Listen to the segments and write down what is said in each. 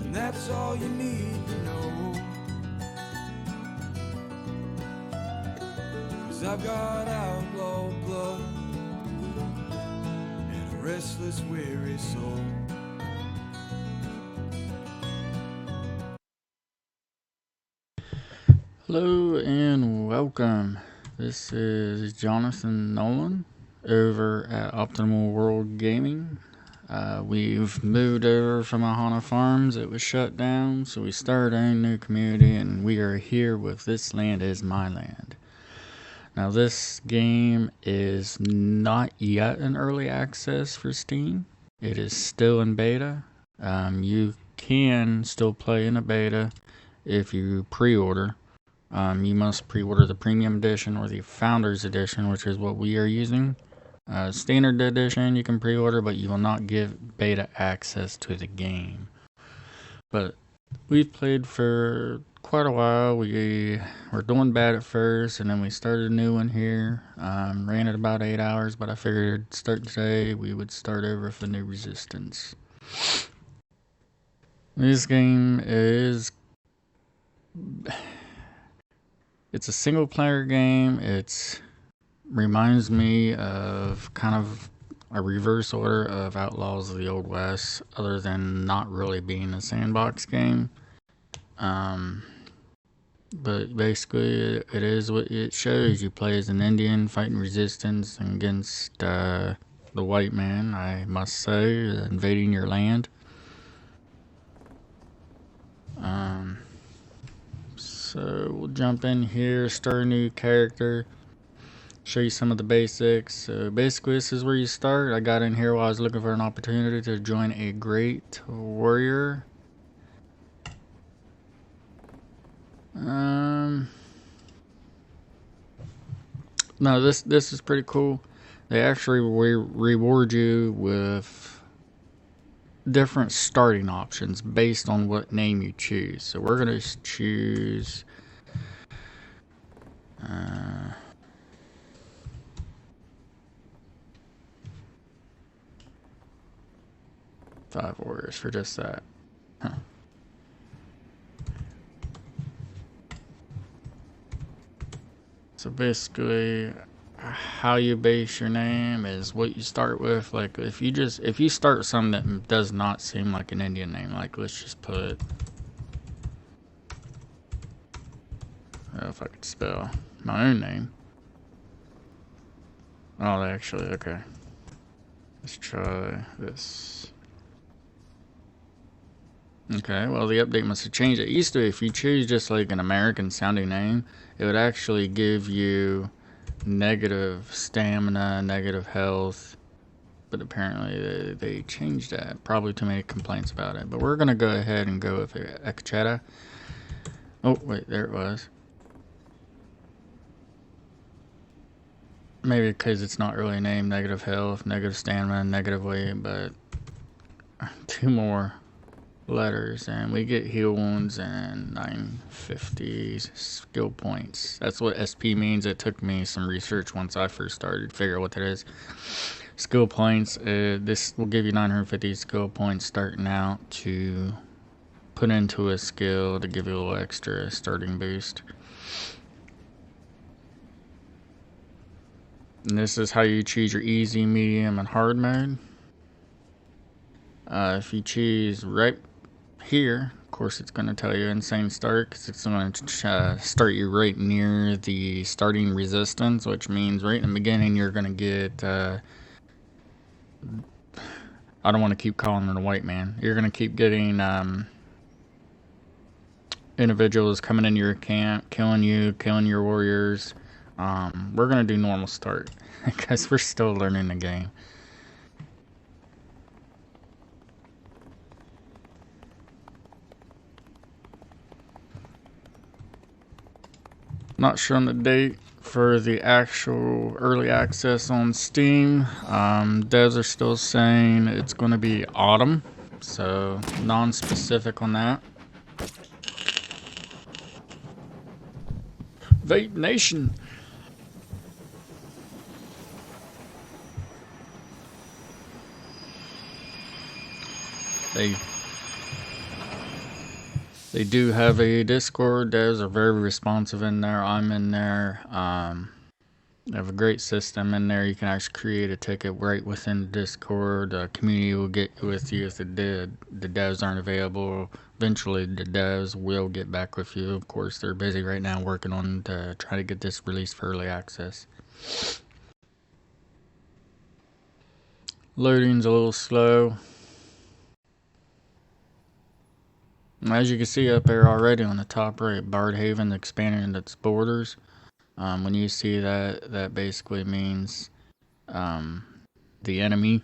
And that's all you need to know. 'Cause I've got outlaw blood and a restless, weary soul. Hello and welcome. This is Jonathan Nolan over at Optimal World Gaming. We've moved over from Ahana Farms. It was shut down, so we started a new community, and we are here with This Land Is My Land. Now, this game is not yet in early access for Steam. It is still in beta. You can still play in a beta if you pre-order. You must pre-order the Premium Edition or the Founders Edition, which is what we are using. Standard Edition you can pre-order, but you will not give beta access to the game. But we've played for quite a while. We were doing bad at first, and then we started a new one here. Ran it about 8 hours, but I figured start today we would start over with the new Resistance. This game is... It's a single player game. It reminds me of kind of a reverse order of Outlaws of the Old West, other than not really being a sandbox game. But basically it is what it shows. You play as an Indian fighting resistance against the white man, I must say, invading your land. So we'll jump in here, start a new character, show you some of the basics. So basically this is where you start. I got in here while I was looking for an opportunity to join a great warrior. No, this is pretty cool. They actually reward you with different starting options based on what name you choose. So we're gonna choose 5 warriors for just that. So basically how you base your name is what you start with. Like if you start something that does not seem like an Indian name, like let's just put, I don't know if I could spell my own name. Oh, actually, okay. Let's try this. Okay, well the update must have changed. It used to, if you choose just like an American sounding name, it would actually give you negative stamina, negative health, but apparently they changed that. Probably too many complaints about it. But we're gonna go ahead and go with Ekacheta. Oh wait, there it was. Maybe because it's not really named negative health, negative stamina, negative weight, but 2 more letters and we get heal wounds and 950 skill points. That's what SP means. It took me some research once I first started to figure out what that is. Skill points, this will give you 950 skill points starting out to put into a skill to give you a little extra starting boost. And this is how you choose your easy, medium, and hard mode. If you choose right here, of course it's going to tell you insane start, because it's going to start you right near the starting resistance, which means right in the beginning you're going to get I don't want to keep calling it a white man. You're going to keep getting individuals coming into your camp, killing you, killing your warriors. We're going to do normal start because we're still learning the game. Not sure on the date for the actual early access on Steam. Devs are still saying it's going to be autumn, so non-specific on that. Vape Nation. They do have a Discord. Devs are very responsive in there. I'm in there. They have a great system in there. You can actually create a ticket right within the Discord. The community will get with you if the devs aren't available. Eventually, the devs will get back with you. Of course, they're busy right now working on to try to get this released for early access. Loading's a little slow. As you can see up there already on the top right, Bardhaven expanding its borders. When you see that, that basically means the enemy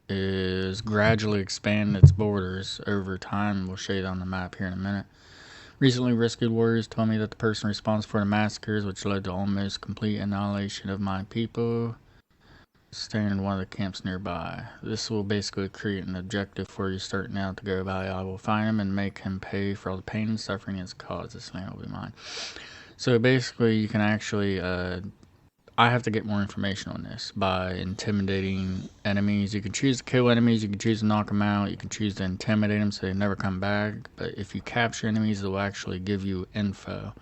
is gradually expanding its borders over time. We'll show you that on the map here in a minute. Recently, rescued warriors told me that the person responsible for the massacres, which led to almost complete annihilation of my people, staying in one of the camps nearby. This will basically create an objective for you starting out to go by. I will find him and make him pay for all the pain and suffering he has caused. This man will be mine. So basically, you can actually, I have to get more information on this by intimidating enemies. You can choose to kill enemies, you can choose to knock them out, you can choose to intimidate them so they never come back. But if you capture enemies, it will actually give you info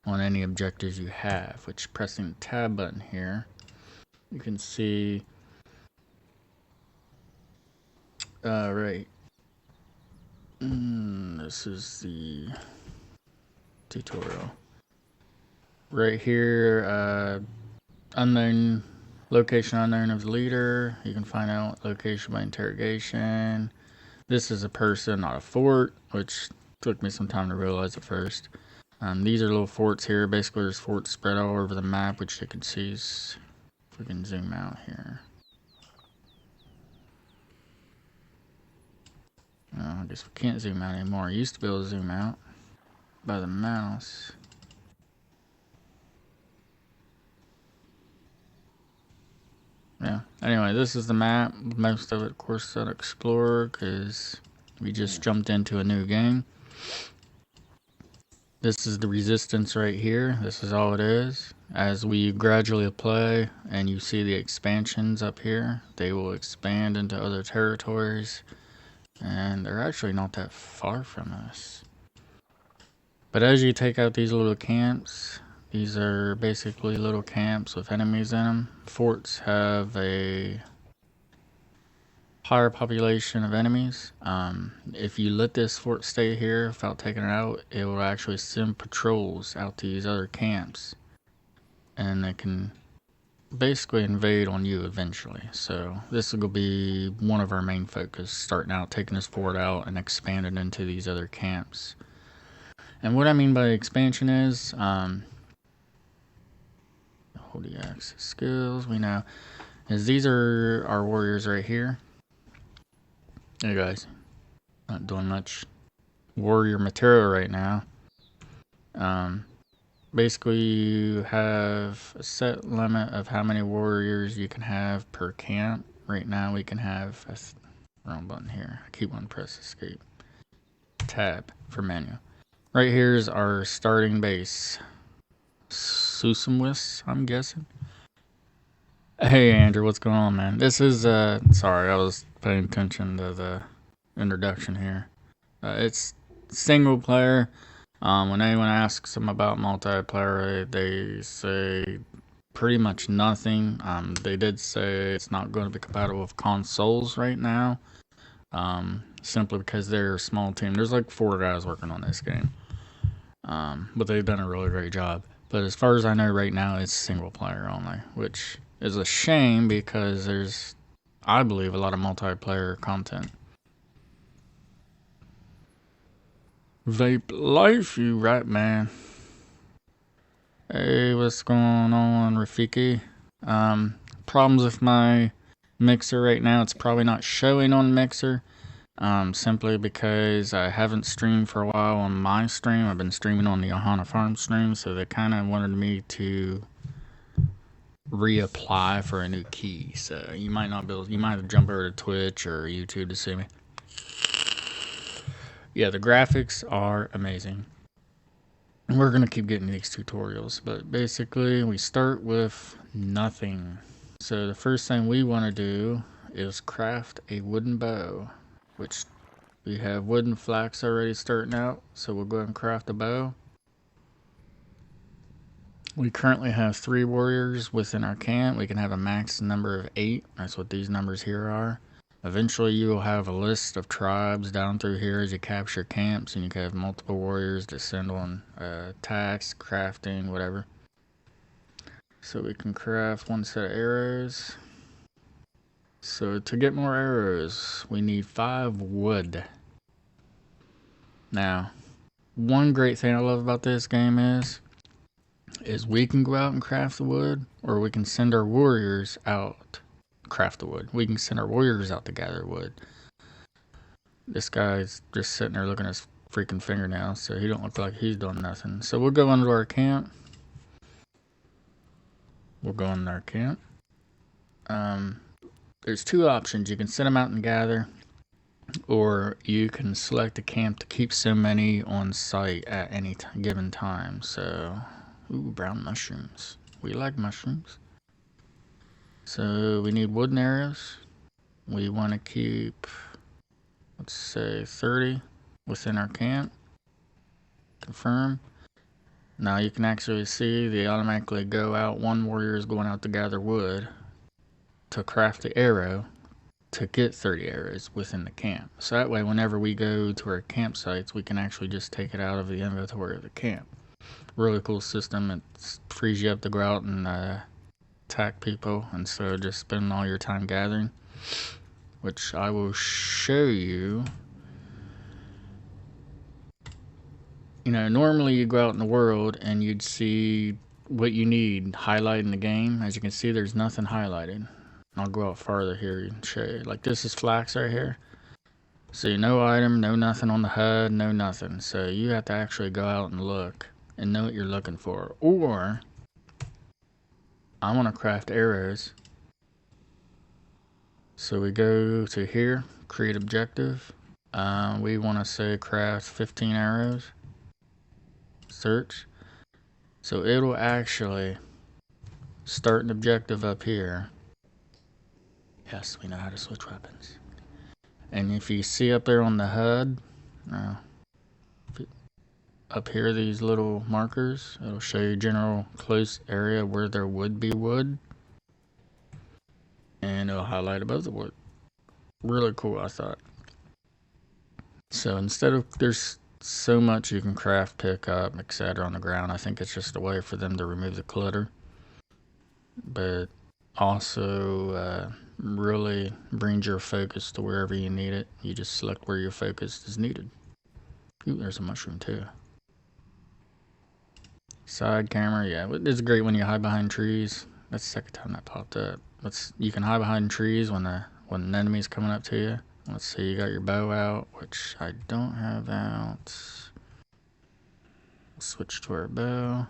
on any objectives you have, which pressing the tab button here, you can see, right, this is the tutorial. Right here, unknown location unknown of the leader. You can find out location by interrogation. This is a person, not a fort, which took me some time to realize at first. These are little forts here. Basically, there's forts spread all over the map, which you can see. If we can zoom out here. Oh, I guess we can't zoom out anymore. I used to be able to zoom out by the mouse. Yeah, anyway, this is the map. Most of it, of course, on Explorer, because we just jumped into a new game. This is the resistance right here. This is all it is. As we gradually play and you see the expansions up here, they will expand into other territories. And they're actually not that far from us. But as you take out these little camps, these are basically little camps with enemies in them. Forts have a higher population of enemies. If you let this fort stay here without taking it out, it will actually send patrols out to these other camps. And they can basically invade on you eventually. So this will be one of our main focus, starting out, taking this fort out and expanding into these other camps. And what I mean by expansion is, hold the access skills, we know, is these are our warriors right here. Hey guys, not doing much warrior material right now. Basically, you have a set limit of how many warriors you can have per camp. Right now, we can have wrong button here. I keep wanting to press escape. Tab for menu. Right here is our starting base. Susumwis, I'm guessing. Hey Andrew, what's going on, man? This is sorry, I was paying attention to the introduction here. It's single player. When anyone asks them about multiplayer, they say pretty much nothing. They did say it's not going to be compatible with consoles right now, simply because they're a small team. There's like 4 guys working on this game, but they've done a really great job. But as far as I know right now, it's single player only, which is a shame because there's, I believe, a lot of multiplayer content. Vape life, you right, man. Hey, what's going on, Rafiki? Problems with my Mixer right now. It's probably not showing on Mixer, simply because I haven't streamed for a while on my stream. I've been streaming on the Ohana Farm stream, so they kind of wanted me to reapply for a new key. So you might not be able, you might have to jump over to Twitch or YouTube to see me. Yeah, the graphics are amazing. We're going to keep getting these tutorials, but basically we start with nothing. So the first thing we want to do is craft a wooden bow, which we have wooden flax already starting out, so we'll go ahead and craft a bow. We currently have 3 warriors within our camp. We can have a max number of 8. That's what these numbers here are. Eventually you will have a list of tribes down through here as you capture camps, and you can have multiple warriors to send on attacks, crafting, whatever. So we can craft 1 set of arrows. So to get more arrows, we need 5 wood. Now, one great thing I love about this game is we can go out and craft the wood, or we can send our warriors out craft the wood. We can send our warriors out to gather wood. This guy's just sitting there looking at his freaking fingernails, so he don't look like he's doing nothing. So we'll go into our camp. We'll go into our camp. There's 2 options. You can send them out and gather, or you can select a camp to keep so many on site at any given time. So, ooh, brown mushrooms. We like mushrooms. So we need wooden arrows. We want to keep, let's say, 30 within our camp. Confirm. Now you can actually see they automatically go out. 1 warrior is going out to gather wood to craft the arrow to get 30 arrows within the camp. So that way whenever we go to our campsites, we can actually just take it out of the inventory of the camp. Really cool system. It frees you up to go out and attack people instead of just spending all your time gathering, which I will show you. You know, normally you go out in the world and you'd see what you need highlighted in the game. As you can see, there's nothing highlighted. I'll go out farther here and show you. Like, this is flax right here. So no item, no nothing on the HUD, no nothing. So you have to actually go out and look and know what you're looking for. Or I want to craft arrows. So we go to here, create objective. We want to say craft 15 arrows. Search. So it'll actually start an objective up here. Yes, we know how to switch weapons. And if you see up there on the HUD, up here, these little markers, it'll show you general close area where there would be wood. And it'll highlight above the wood. Really cool, I thought. So instead of, there's so much you can craft, pick up, etc. on the ground. I think it's just a way for them to remove the clutter. But also really brings your focus to wherever you need it. You just select where your focus is needed. Ooh, there's a mushroom too. Side camera, yeah, it's great when you hide behind trees. That's the second time that popped up. You can hide behind trees when an enemy's coming up to you. Let's see, you got your bow out, which I don't have out. Switch to our bow.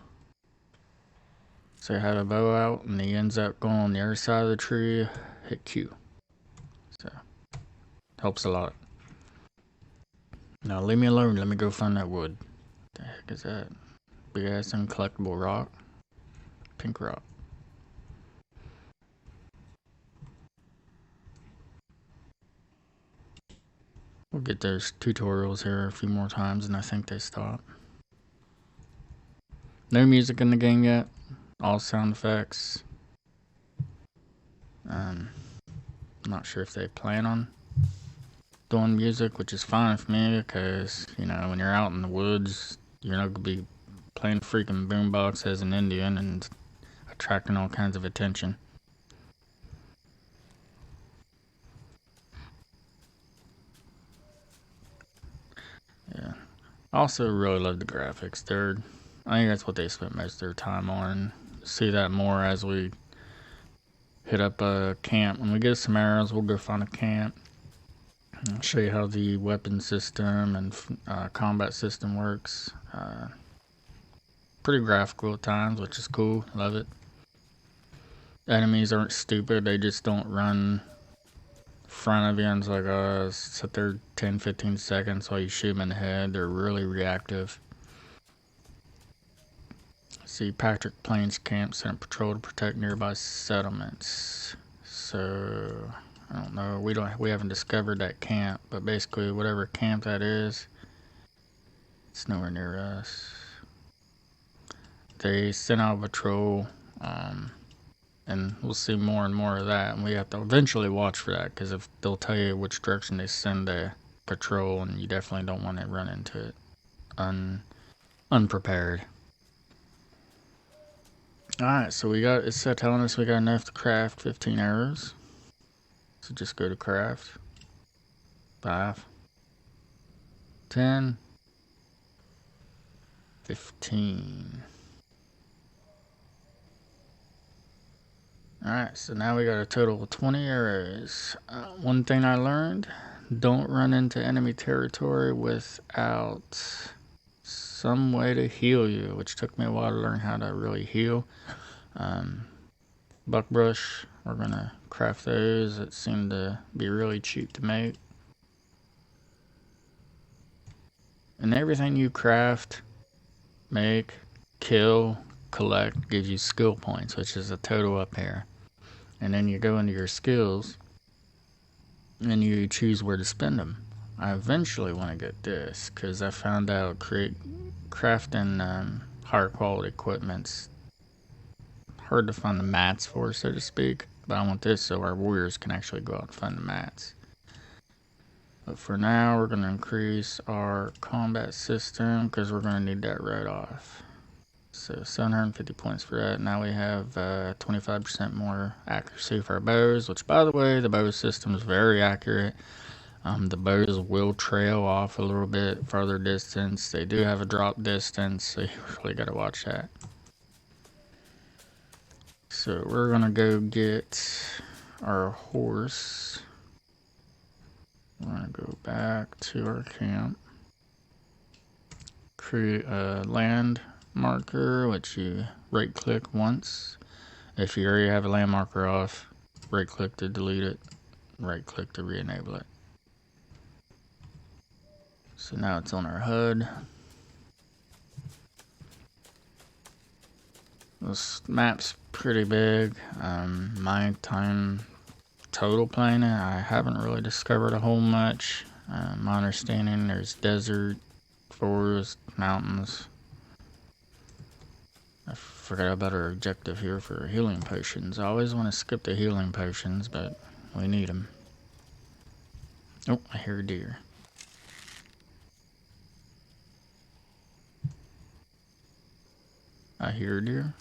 So I have a bow out and he ends up going on the other side of the tree. Hit Q. So, helps a lot. Now leave me alone, let me go find that wood. What the heck is that? Big ass uncollectible rock. Pink rock. We'll get those tutorials here a few more times and I think they stop. No music in the game yet. all sound effects. I'm not sure if they plan on doing music, which is fine with me because, you know, when you're out in the woods, you're not going to be playing freaking boombox as an Indian and attracting all kinds of attention. Yeah. I also really love the graphics. I think that's what they spent most of their time on. See that more as we hit up a camp. When we get some arrows, we'll go find a camp. I'll show you how the weapon system and combat system works. Pretty graphical at times, which is cool. Love it. Enemies aren't stupid. They just don't run front of you and it's like, sit there 10-15 seconds while you shoot them in the head. They're really reactive. See, Patrick Plains Camp sent a patrol to protect nearby settlements. So I don't know. We haven't discovered that camp, but basically whatever camp that is, it's nowhere near us. They sent out a patrol, and we'll see more and more of that. And we have to eventually watch for that because if they'll tell you which direction they send the patrol, and you definitely don't want to run into it unprepared. Alright, so it's telling us we got enough to craft 15 arrows. So just go to craft. 5, 10, 15. Alright, so now we got a total of 20 arrows. One thing I learned, don't run into enemy territory without some way to heal you, which took me a while to learn how to really heal. Buckbrush, we're gonna craft those. It seemed to be really cheap to make. And everything you craft, make, kill, collect gives you skill points, which is a total up here. And then you go into your skills and you choose where to spend them. I eventually want to get this because I found out crafting higher quality equipment's hard to find the mats for, so to speak. But I want this so our warriors can actually go out and find the mats. But for now, we're going to increase our combat system because we're going to need that right off. So 750 points for that. Now we have 25% more accuracy for our bows, which, by the way, the bow system is very accurate. The bows will trail off a little bit further distance. They do have a drop distance, so you really got to watch that. So we're going to go get our horse. We're going to go back to our camp. Create a land marker, which you right click once. If you already have a land marker off, right click to delete it, right click to re-enable it. So now it's on our HUD. This map's pretty big. My time total playing it, I haven't really discovered a whole much. My understanding, there's desert, forest, mountains. I forgot about our objective here for healing potions. I always want to skip the healing potions, but we need them. Oh, I hear a deer. I hear a deer,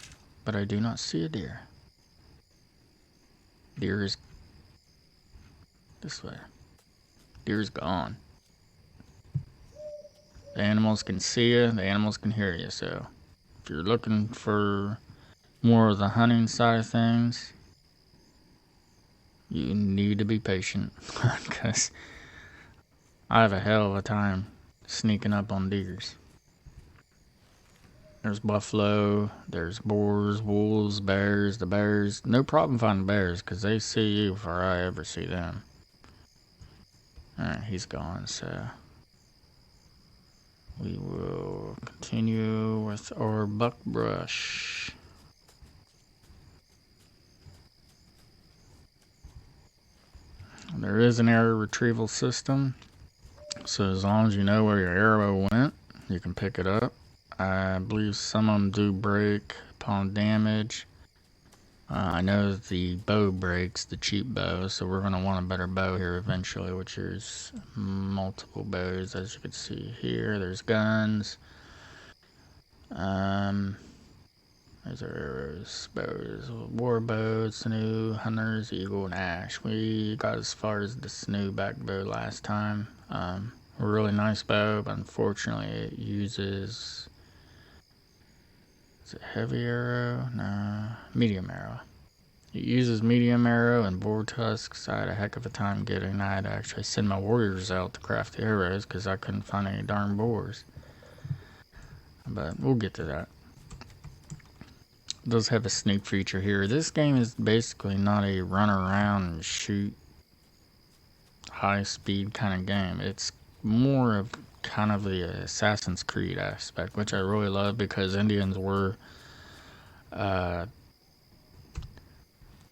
but I do not see a deer. Deer is this way. Deer is gone. The animals can see you, the animals can hear you, so if you're looking for more of the hunting side of things, you need to be patient because I have a hell of a time sneaking up on deers. There's buffalo, there's boars, wolves, bears. The bears, no problem finding bears because they see you before I ever see them. Alright, he's gone, so we will continue with our buckbrush. There is an arrow retrieval system, so as long as you know where your arrow went, you can pick it up. I believe some of them do break upon damage. I know the bow breaks, the cheap bow, so we're going to want a better bow here eventually, which is multiple bows, as you can see here. There's guns. There's arrows, bows, war bows, sinew, hunters, eagle, and ash. We got as far as the sinew back bow last time. A really nice bow, but unfortunately it uses... Is it heavy arrow? No, medium arrow. It uses medium arrow and boar tusks. I had a heck of a time getting that. I had to actually send my warriors out to craft the arrows because I couldn't find any darn boars. But we'll get to that. It does have a sneak feature here. This game is basically not a run around and shoot high speed kind of game. It's more of kind of the Assassin's Creed aspect, which I really love because Indians were I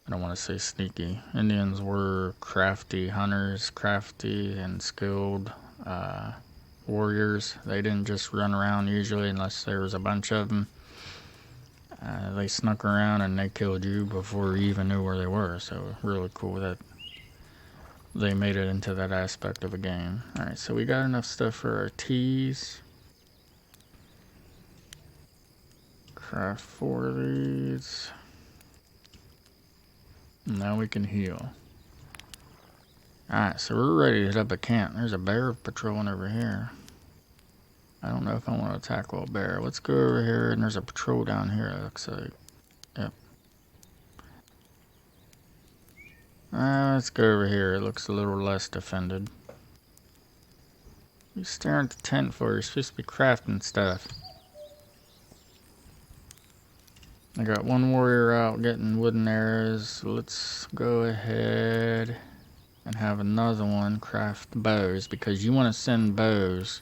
don't want to say sneaky. Indians were crafty hunters, crafty and skilled warriors. They didn't just run around usually unless there was a bunch of them. They snuck around and they killed you before you even knew where they were. So really cool that they made it into that aspect of a game. Alright, so we got enough stuff for our teas. Craft 4 of these. Now we can heal. Alright, so we're ready to hit up a camp. There's a bear patrolling over here. I don't know if I want to tackle a bear. Let's go over here, and there's a patrol down here, it looks like. Yep. Let's go over here. It looks a little less defended. You're staring at the tent for? You're supposed to be crafting stuff. I got one warrior out getting wooden arrows. Let's go ahead and have another one craft bows, because you want to send bows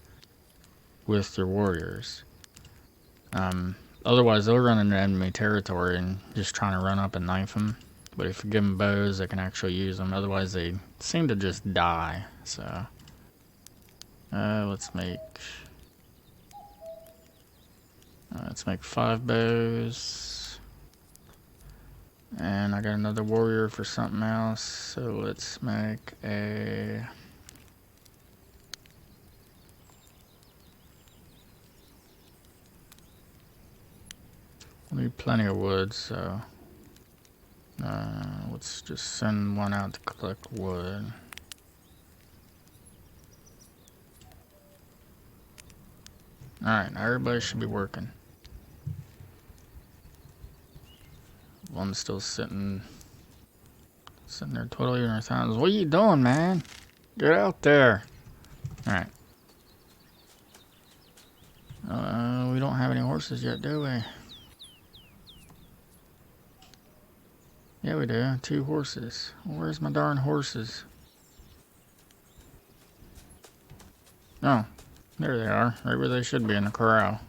with your warriors. Otherwise they'll run into enemy territory and just trying to run up and knife them. But if you give them bows, they can actually use them. Otherwise they seem to just die. So let's make 5 bows. And I got another warrior for something else. So let's make a... We need plenty of wood, so let's just send one out to collect wood. Alright, now everybody should be working. One's still sitting there twiddling her thumbs. What are you doing, man? Get out there. Alright. We don't have any horses yet, do we? Yeah, we do. 2 horses. Where's my darn horses? Oh, there they are. Right where they should be, in the corral.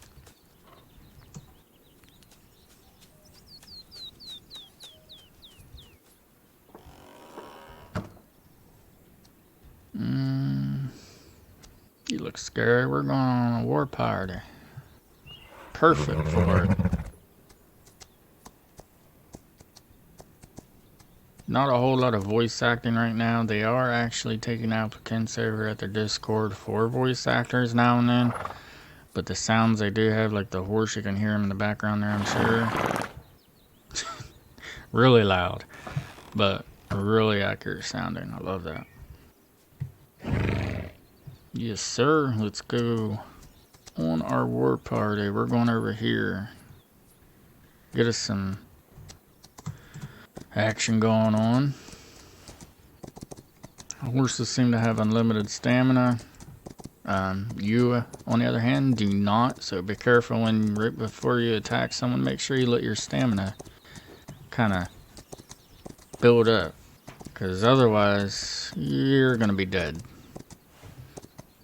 You look scary. We're going on a war party. Perfect for it. Not a whole lot of voice acting right now. They are actually taking applicants over at their Discord for voice actors now and then. But the sounds they do have, like the horse, you can hear them in the background there, I'm sure. Really loud. But really accurate sounding. I love that. Yes, sir. Let's go on our war party. We're going over here. Get us some action going on. Horses seem to have unlimited stamina. You, on the other hand, do not. So be careful when, right before you attack someone, make sure you let your stamina kind of build up. Because otherwise, you're going to be dead.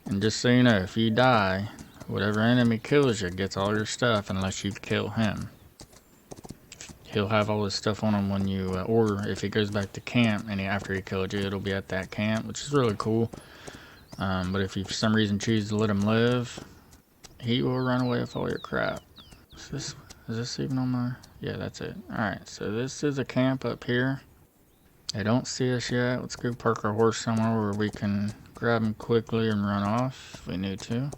And just so you know, if you die, whatever enemy kills you gets all your stuff unless you kill him. He'll have all his stuff on him when you, or if he goes back to camp and after he killed you, it'll be at that camp, which is really cool. But if you for some reason choose to let him live, he will run away with all your crap. Is this even on my... Yeah, that's it. Alright, so this is a camp up here. They don't see us yet. Let's go park our horse somewhere where we can grab him quickly and run off if we need to.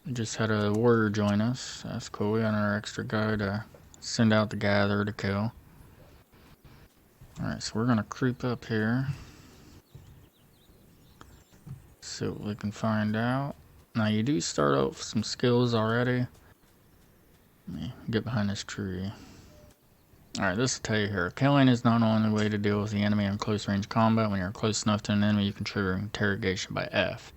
We just had a warrior join us. That's cool. We got our extra guy to send out the gather to kill. Alright, so we're gonna creep up here. See what we can find out. Now you do start out with some skills already. Let me get behind this tree. Alright, this will tell you here. Killing is not only way to deal with the enemy in close range combat. When you're close enough to an enemy, you can trigger interrogation by F.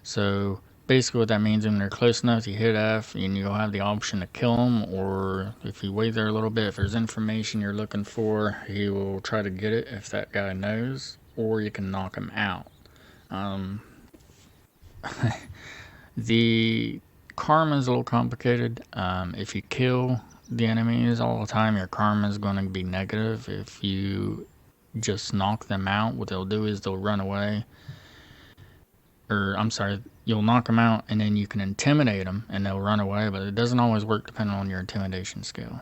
So basically what that means, when they're close enough, you hit F and you'll have the option to kill them, or if you wait there a little bit, if there's information you're looking for, he will try to get it if that guy knows, or you can knock him out. The karma is a little complicated. If you kill the enemies all the time, your karma is going to be negative. If you just knock them out, what they'll do is they'll run away. Or, I'm sorry, you'll knock them out and then you can intimidate them and they'll run away, but it doesn't always work depending on your intimidation skill.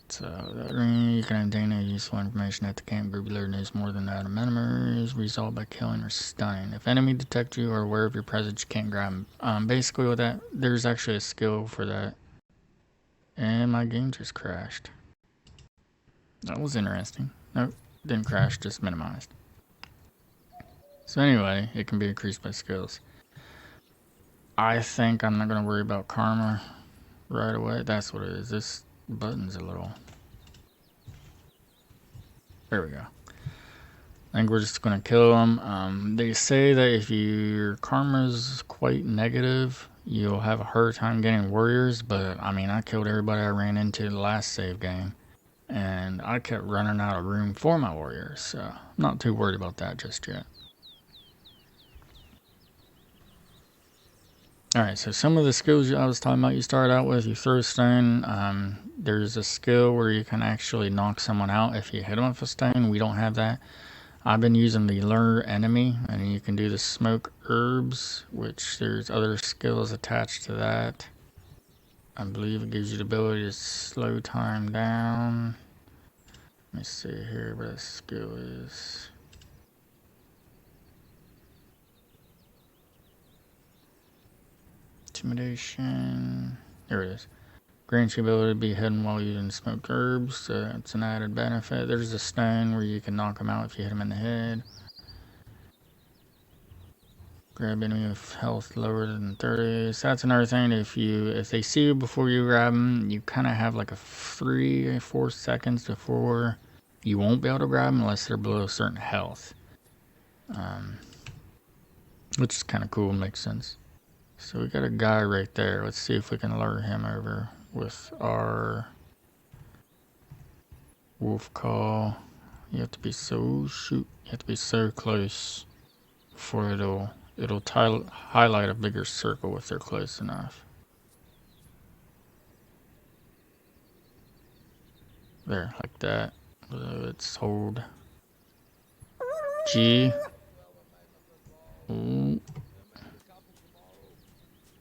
So, you can obtain any useful information at the camp group leader knows more than that. A enemy is resolved by killing or stunning. If enemy detect you or aware of your presence, you can't grab them. Basically with that, there's actually a skill for that. And my game just crashed. That was interesting. Nope, didn't crash, just minimized. So anyway, it can be increased by skills. I think I'm not going to worry about karma right away. That's what it is. This button's a little... There we go. I think we're just going to kill them. They say that if your karma is quite negative, you'll have a hard time getting warriors, but I mean, I killed everybody I ran into the last save game, and I kept running out of room for my warriors, so I'm not too worried about that just yet. Alright, so some of the skills I was talking about, you start out with, you throw a stone. There's a skill where you can actually knock someone out if you hit them with a stone. We don't have that. I've been using the lure enemy, and you can do the smoke herbs, which there's other skills attached to that. I believe it gives you the ability to slow time down. Let me see here where the skill is. Intimidation. There it is. Grants you the ability to be hidden while using smoked herbs, so it's an added benefit. There's a stone where you can knock them out if you hit them in the head. Grab enemy with health lower than 30. So that's another thing. If they see you before you grab them, you kind of have like a 3 or 4 seconds before you won't be able to grab them unless they're below a certain health. Which is kind of cool, makes sense. So we got a guy right there. Let's see if we can lure him over with our wolf call. You have to be so close before it'll highlight a bigger circle if they're close enough. There, like that. Let's hold G. Ooh.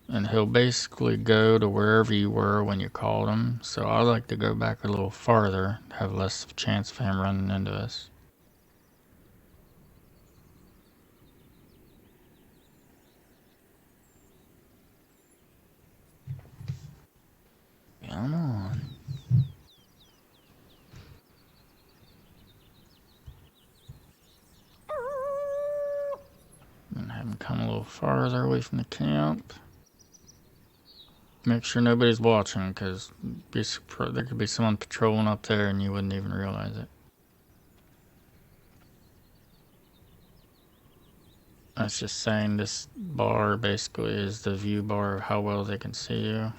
And he'll basically go to wherever you were when you called him. So I like to go back a little farther, have less chance of him running into us. Come on. And have him come a little farther away from the camp. Make sure nobody's watching, because there could be someone patrolling up there and you wouldn't even realize it. That's just saying this bar basically is the view bar of how well they can see you.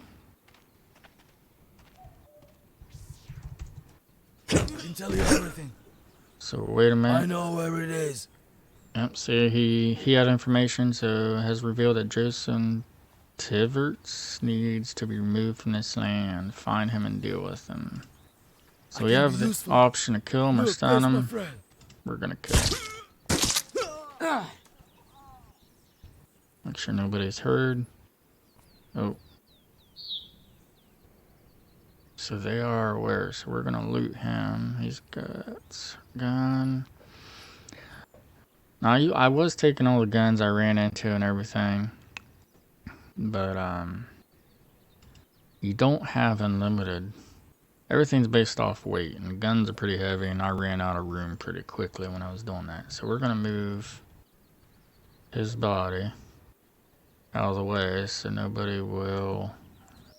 I can tell you everything. So wait a minute. I know where it is. Yep, see, he had information, so has revealed that Joseph Tiverts needs to be removed from this land. Find him and deal with him. So we have the option to kill him or stun him. We're gonna kill him. Make sure nobody's heard. Oh. So they are aware, so we're gonna loot him. He's got gun. Now, I was taking all the guns I ran into and everything. But, you don't have unlimited. Everything's based off weight, and guns are pretty heavy, and I ran out of room pretty quickly when I was doing that. So we're gonna move his body out of the way so nobody will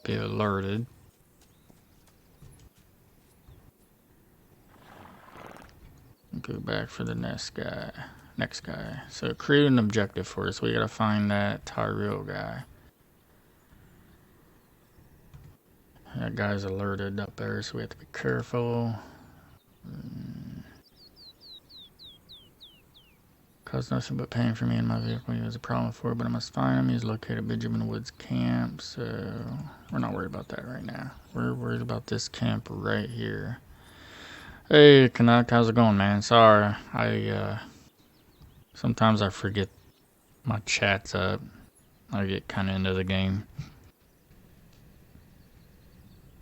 be alerted. Go back for the next guy. So create an objective for us. We gotta find that Tyrell guy. That guy's alerted up there, so we have to be careful. Caused nothing but pain for me and my vehicle. He has a problem for it, but I must find him. He's located at Benjamin Woods Camp, so we're not worried about that right now. We're worried about this camp right here. Hey, Canuck, how's it going, man? Sorry, sometimes I forget my chat's up. I get kind of into the game.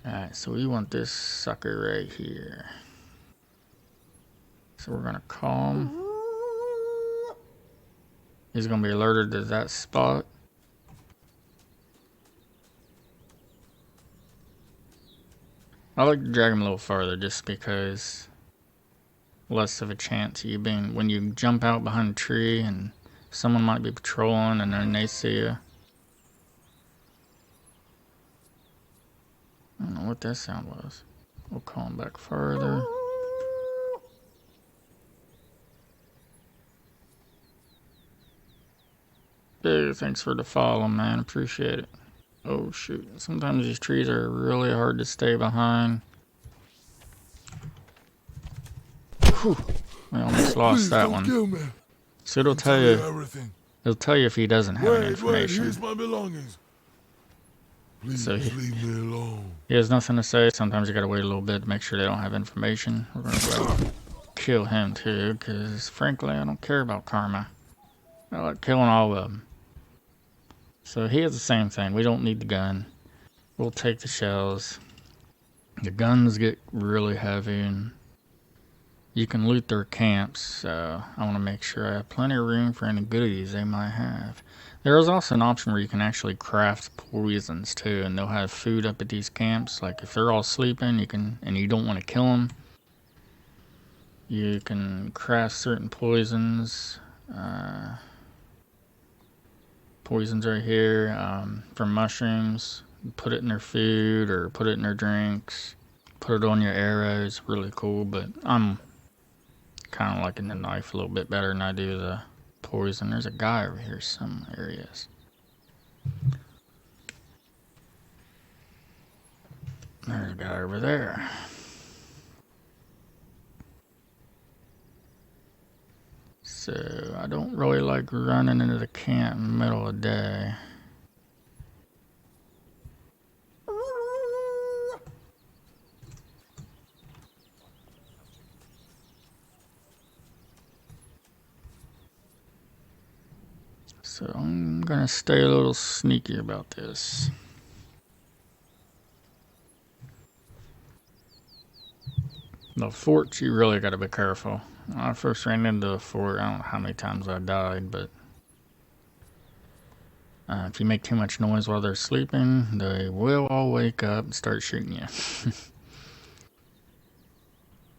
Alright, so we want this sucker right here. So we're gonna call him. He's gonna be alerted to that spot. I like to drag him a little farther just because less of a chance of you being, when you jump out behind a tree and someone might be patrolling and then they see you. I don't know what that sound was. We'll call him back further. Hey, thanks for the follow, man. Appreciate it. Oh, shoot. Sometimes these trees are really hard to stay behind. Whew. We almost lost that one. So it'll tell you everything. It'll tell you if he doesn't have any information. Here's my belongings. Please leave me alone. He has nothing to say. Sometimes you gotta wait a little bit to make sure they don't have information. We're gonna go kill him too, because frankly, I don't care about karma. I like killing all of them. So he has the same thing. We don't need the gun. We'll take the shells. The guns get really heavy, and you can loot their camps, so I want to make sure I have plenty of room for any goodies they might have. There is also an option where you can actually craft poisons too, and they'll have food up at these camps. Like if they're all sleeping, you can, and you don't want to kill them, you can craft certain poisons. Poisons right here from mushrooms. Put it in their food or put it in their drinks. Put it on your arrows. Really cool, but I'm kind of liking the knife a little bit better than I do the poison. There's a guy over here some areas. There's a guy over there. So I don't really like running into the camp in the middle of the day. So I'm gonna stay a little sneaky about this. The fort, you really gotta be careful. When I first ran into the fort, I don't know how many times I died, but if you make too much noise while they're sleeping, they will all wake up and start shooting you.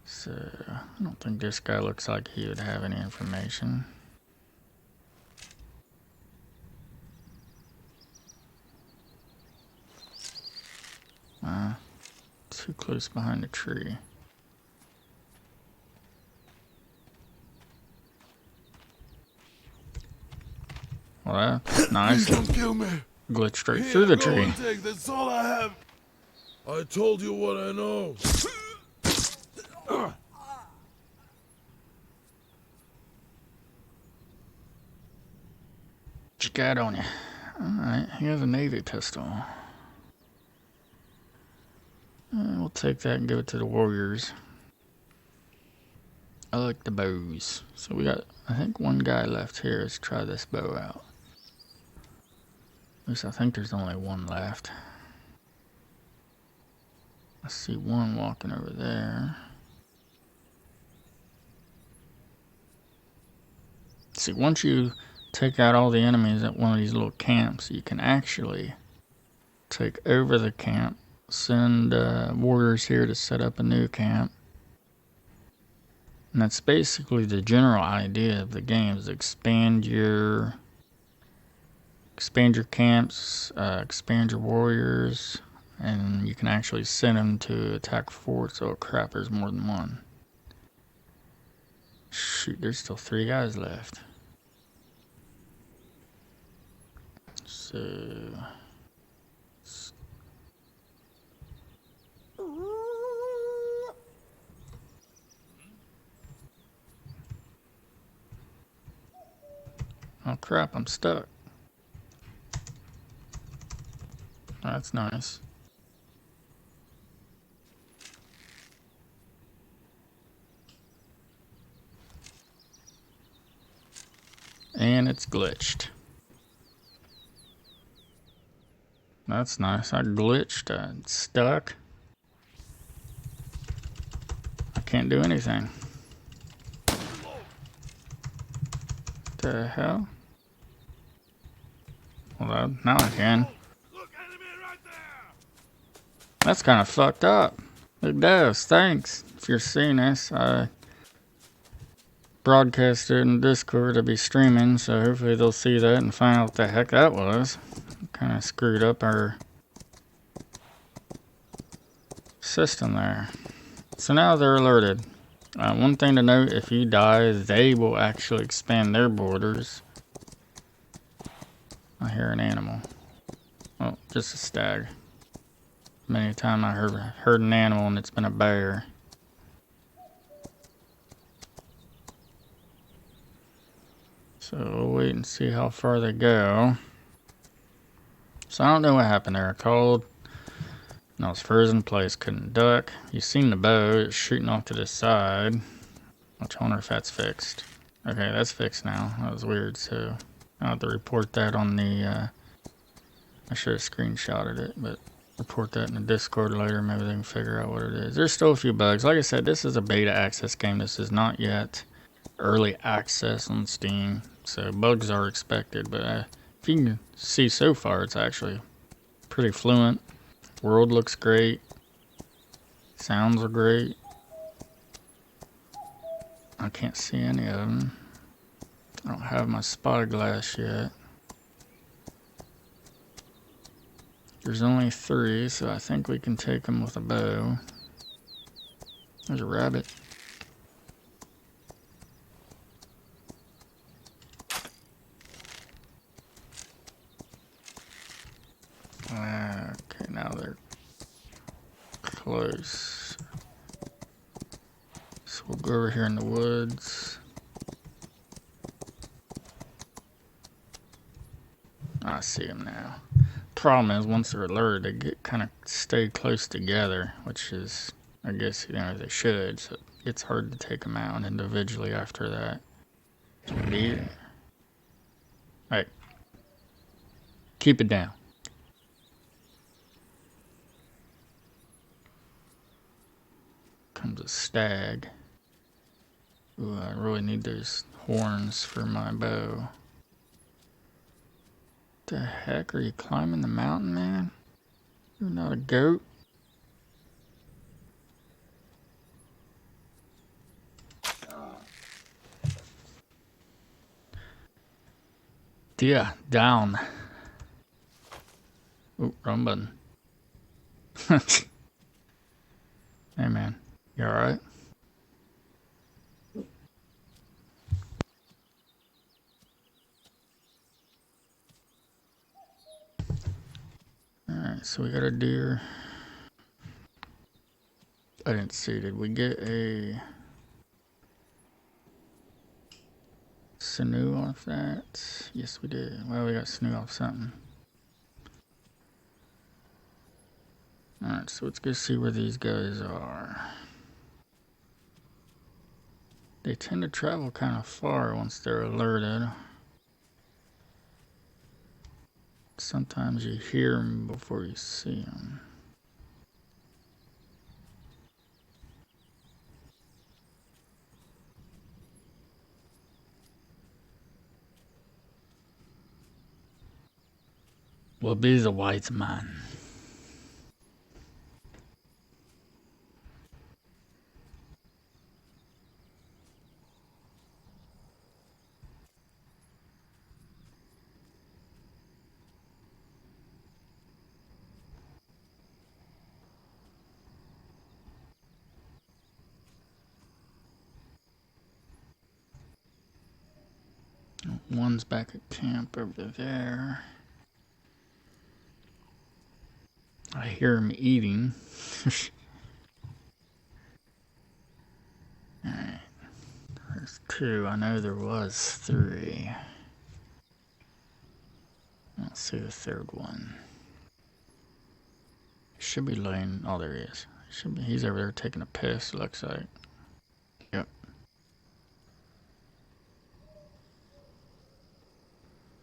So I don't think this guy looks like he would have any information. Too close behind the tree. Well, that's nice. Please don't kill me. Glitch straight through the tree. That's all I have. I told you what I know. What you got on you? Alright, he has a Navy pistol. We'll take that and give it to the warriors. I like the bows. So we got, I think, one guy left here. Let's try this bow out. At least I think there's only one left. I see one walking over there. See, once you take out all the enemies at one of these little camps, you can actually take over the camp, send warriors here to set up a new camp. And that's basically the general idea of the game, is expand your camps, expand your warriors, and you can actually send them to attack forts. Oh crap, there's more than one. Shoot, there's still 3 guys left. So... oh crap, I'm stuck. That's nice. And it's glitched. That's nice. I glitched. It's stuck. I can't do anything. The hell? Well, now I can. That's kind of fucked up. It does. Thanks. If you're seeing this, I broadcast it in Discord. I'll be streaming, so hopefully they'll see that and find out what the heck that was. Kind of screwed up our system there. So now they're alerted. One thing to note, if you die, they will actually expand their borders. I hear an animal. Oh, just a stag. Many times I heard an animal and it's been a bear. So we'll wait and see how far they go. So I don't know what happened there. I called. And I was frozen in place, couldn't duck. You seen the bow, it's shooting off to the side. I wonder if that's fixed. Okay, that's fixed now. That was weird, so I'll have to report that on the, I should have screenshotted it, but report that in the Discord later. Maybe they can figure out what it is. There's still a few bugs. Like I said, this is a beta access game. This is not yet early access on Steam, so bugs are expected. But if you can see so far, it's actually pretty fluent. World looks great. Sounds are great. I can't see any of them. I don't have my spyglass yet. There's only 3, so I think we can take them with a bow. There's a rabbit. Okay, now they're close. So we'll go over here in the woods. I see them now. Problem is, once they're alerted, they get kind of stay close together, which is, I guess, you know, they should. So it's hard to take them out individually after that. Alright. Keep it down. Comes a stag. Ooh, I really need those horns for my bow. The heck, are you climbing the mountain, man? You're not a goat. Yeah, down. Ooh, wrong button. Hey, man. You alright? Alright, so we got a deer. I didn't see. Did we get a sinew off that? Yes, we did. Well, we got sinew off something. Alright, so let's go see where these guys are. They tend to travel kind of far once they're alerted. sometimes you hear them before you see them. Well, be the white man. One's back at camp over there. I hear him eating. Alright. There's two. I know there was three. I don't see the third one. Should be laying. Oh, there he is. Should be. He's over there taking a piss, looks like. Yep.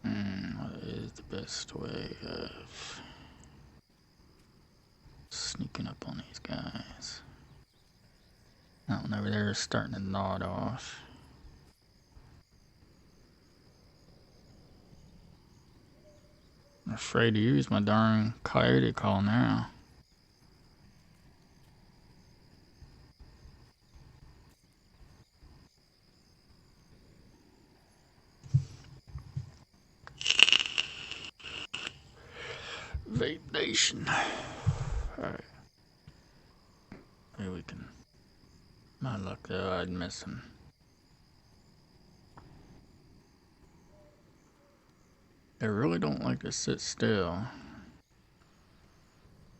What is the best way of sneaking up on these guys? That one over there is starting to nod off. I'm afraid to use my darn coyote call now. Vape Nation. Alright. Maybe we can. My luck though, I'd miss him. They really don't like to sit still.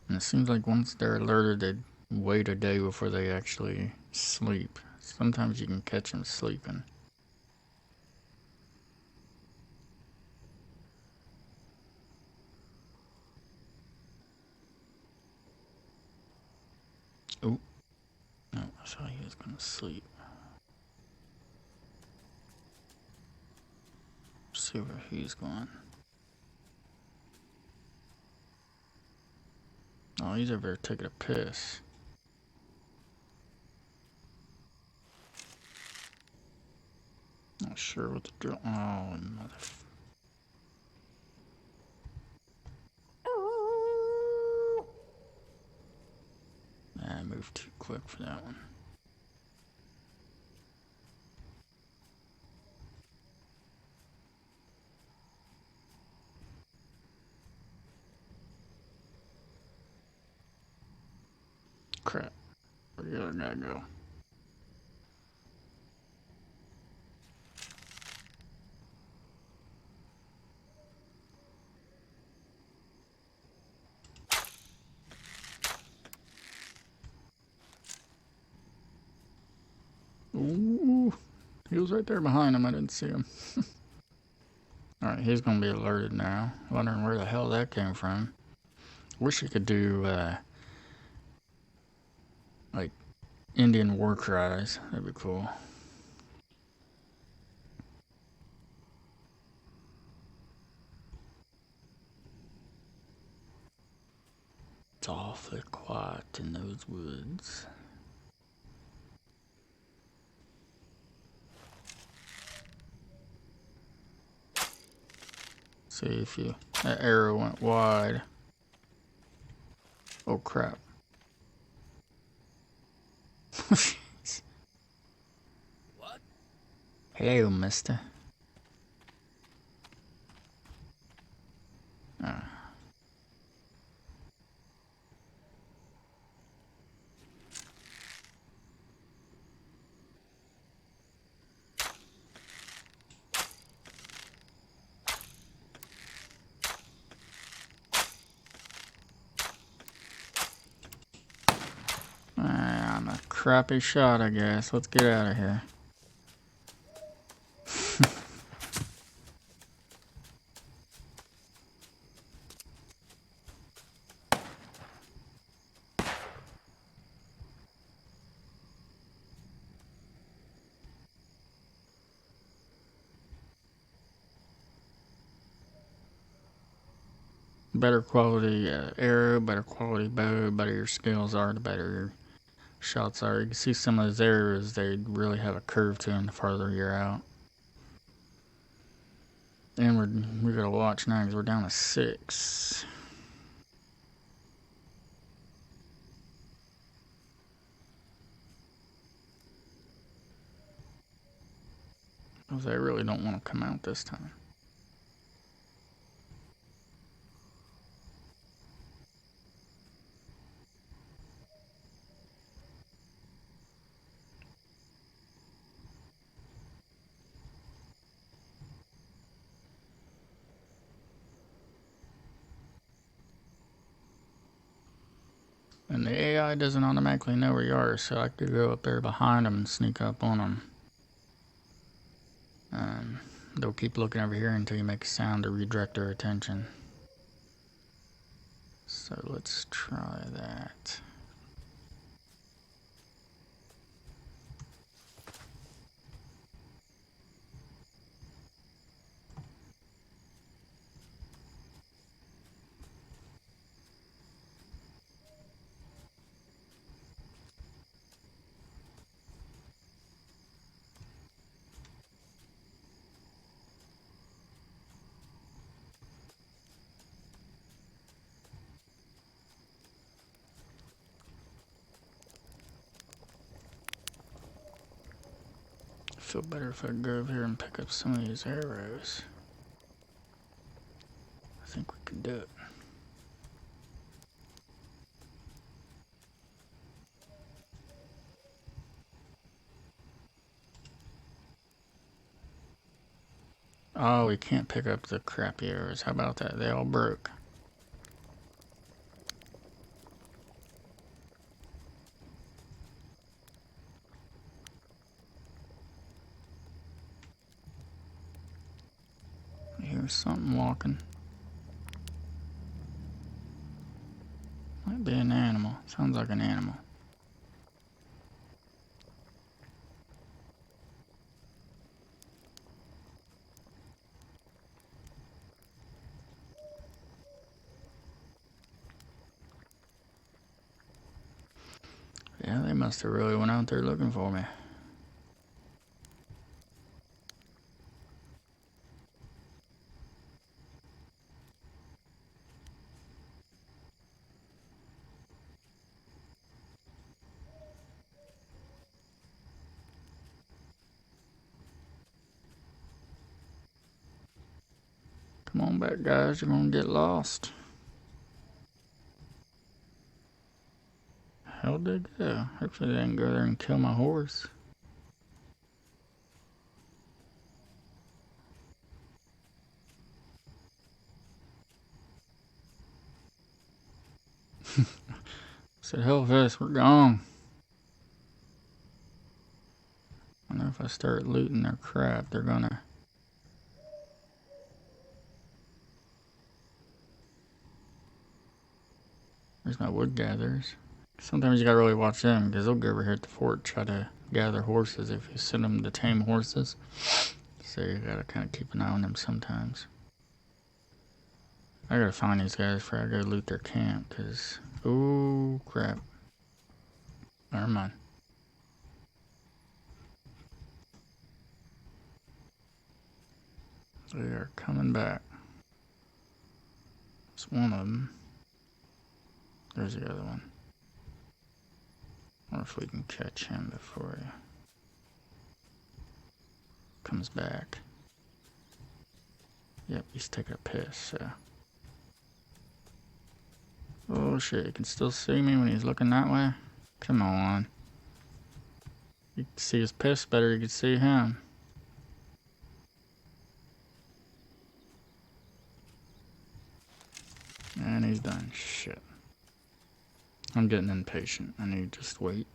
And it seems like once they're alerted, they wait a day before they actually sleep. Sometimes you can catch them sleeping. Oh. No, I thought he was gonna sleep. See where he's going. Oh, he's over there taking a piss. Not sure what to do. Oh, mother. I moved too quick for that one. Crap. Where'd the other guy go? Ooh. He was right there behind him. I didn't see him. Alright, he's gonna be alerted now. Wondering where the hell that came from. Wish you could do, like, Indian war cries. That'd be cool. It's awfully quiet in those woods. See if you... That arrow went wide. Oh crap. What? Hello, mister. I'm a crappy shot, I guess. Let's get out of here. better quality arrow, better quality bow, better your skills are, the better your shots are. You can see some of those arrows, they really have a curve to them the farther you're out. And we gotta watch now because we're down to 6. Because they really don't want to come out this time. And the AI doesn't automatically know where you are, so I could go up there behind them and sneak up on them. They'll keep looking over here until you make a sound to redirect their attention. So let's try that. Feel better if I go over here and pick up some of these arrows. I think we can do it. Oh, we can't pick up the crappy arrows. How about that? They all broke. Here's something walking. Might be an animal. Sounds like an animal. Yeah, they must have really went out there looking for me. Come on back, guys. You're gonna get lost. How'd they go? Hopefully they didn't go there and kill my horse. Said, hell fest, we're gone. I know if I start looting their crap, they're gonna... There's my wood gatherers. Sometimes you gotta really watch them, because they'll go over here at the fort try to gather horses if you send them to tame horses. So you gotta kind of keep an eye on them sometimes. I gotta find these guys before I go loot their camp, because... Oh, crap. Never mind. They are coming back. It's one of them. There's the other one. I wonder if we can catch him before he comes back. Yep, he's taking a piss, so... Oh shit, you can still see me when he's looking that way? Come on. You can see his piss better, you can see him. And he's done. Shit. I'm getting impatient. I need to just wait.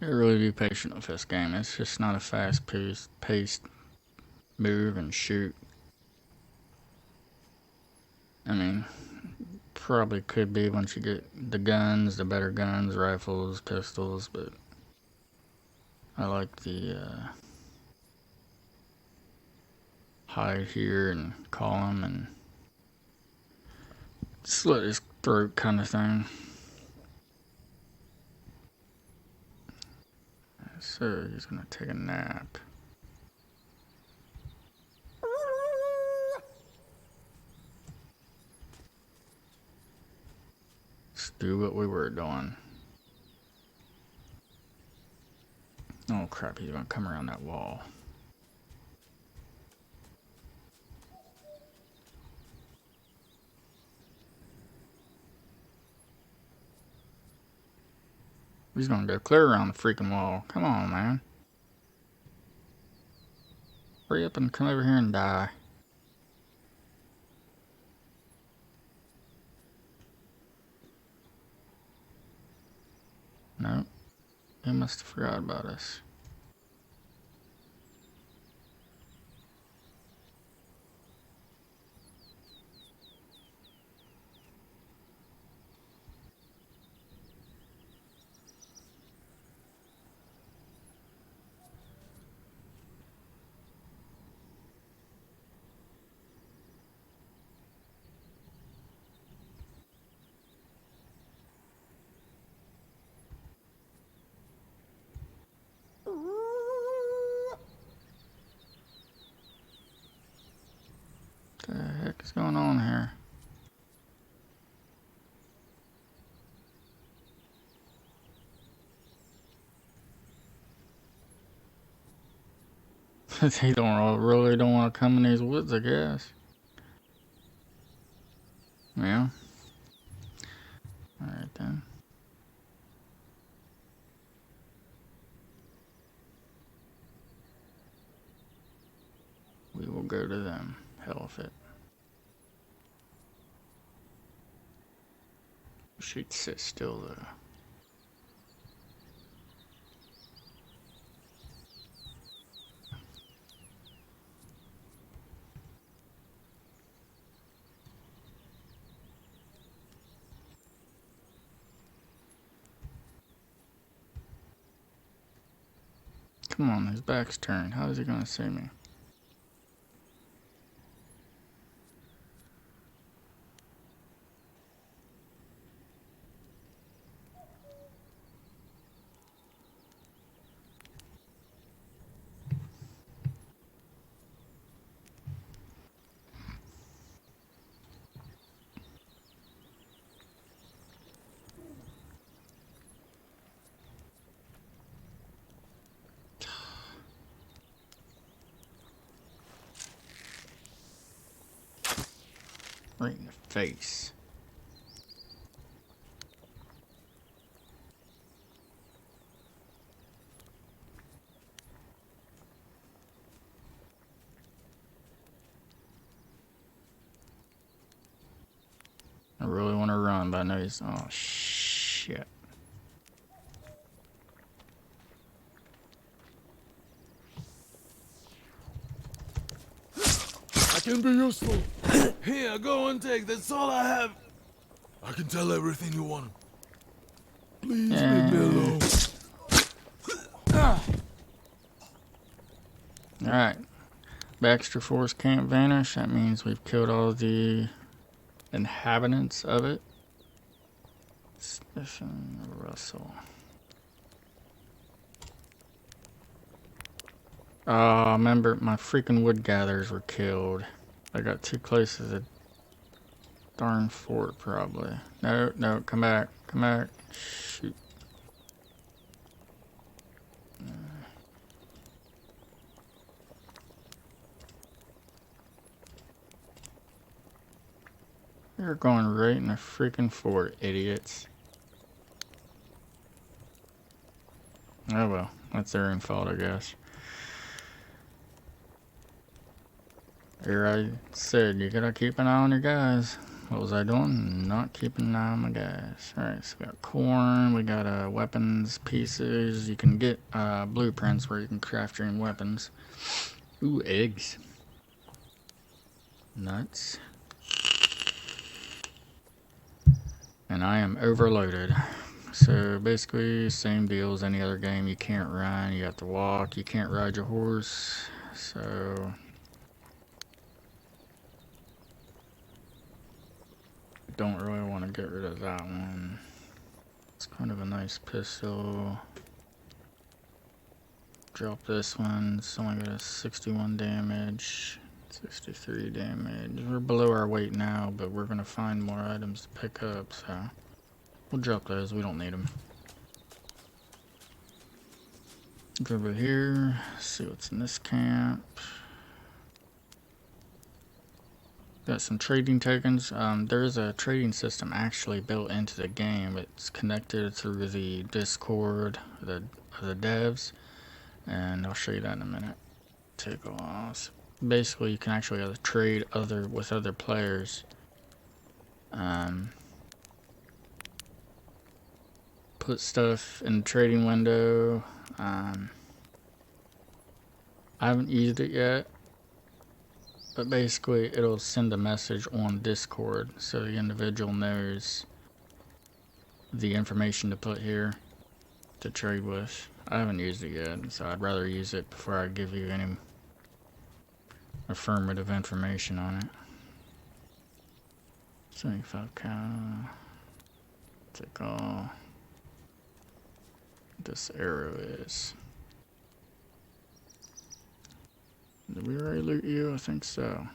You really be patient with this game. It's just not a fast-paced move and shoot. I mean, probably could be once you get the guns, the better guns, rifles, pistols, but I like the hide here and call him and slit his throat kind of thing. So he's gonna take a nap. Let's do what we were doing. Oh crap, he's gonna come around that wall. He's gonna go clear around the freaking wall. Come on, man. Hurry up and come over here and die. Nope. He must have forgot about us. What the heck is going on here? They really don't want to come in these woods, I guess. Yeah. Alright then. We will go to them. Hell with it. We should sit still though. Come on, his back's turned. How is he gonna see me? Right in the face. I really want to run, but I know he's... Oh, shit. I can be useful. Here, go and take. That's all I have. I can tell everything you want. Please Yeah. leave me alone. Alright. Baxter Forest can't vanish. That means we've killed all the inhabitants of it. Stephen Russell. Oh, remember my freaking wood gatherers were killed. I got too close to the darn fort, probably. No, no, come back, come back. Shoot. You're going right in the freaking fort, idiots. Oh well, that's their own fault, I guess. Here I said, you gotta keep an eye on your guys. What was I doing? Not keeping an eye on my guys. Alright, so we got corn, we got weapons pieces. You can get blueprints where you can craft your own weapons. Ooh, eggs. Nuts. And I am overloaded. So basically, same deal as any other game. You can't run, you have to walk, you can't ride your horse. So don't really want to get rid of that one. It's kind of a nice pistol. Drop this one. It's only got a 61 damage, 63 damage. We're below our weight now, but we're gonna find more items to pick up, so we'll drop those. We don't need them. Go over here, see what's in this camp. Got some trading tokens. There's a trading system actually built into the game. It's connected through the Discord of the devs, and I'll show you that in a minute. Take off. Basically, you can actually trade with other players. Put stuff in the trading window. I haven't used it yet, but basically it'll send a message on Discord so the individual knows the information to put here to trade with. I haven't used it yet, so I'd rather use it before I give you any affirmative information on it. 75 cow. Take all. This arrow is. Did we already loot you? I think so.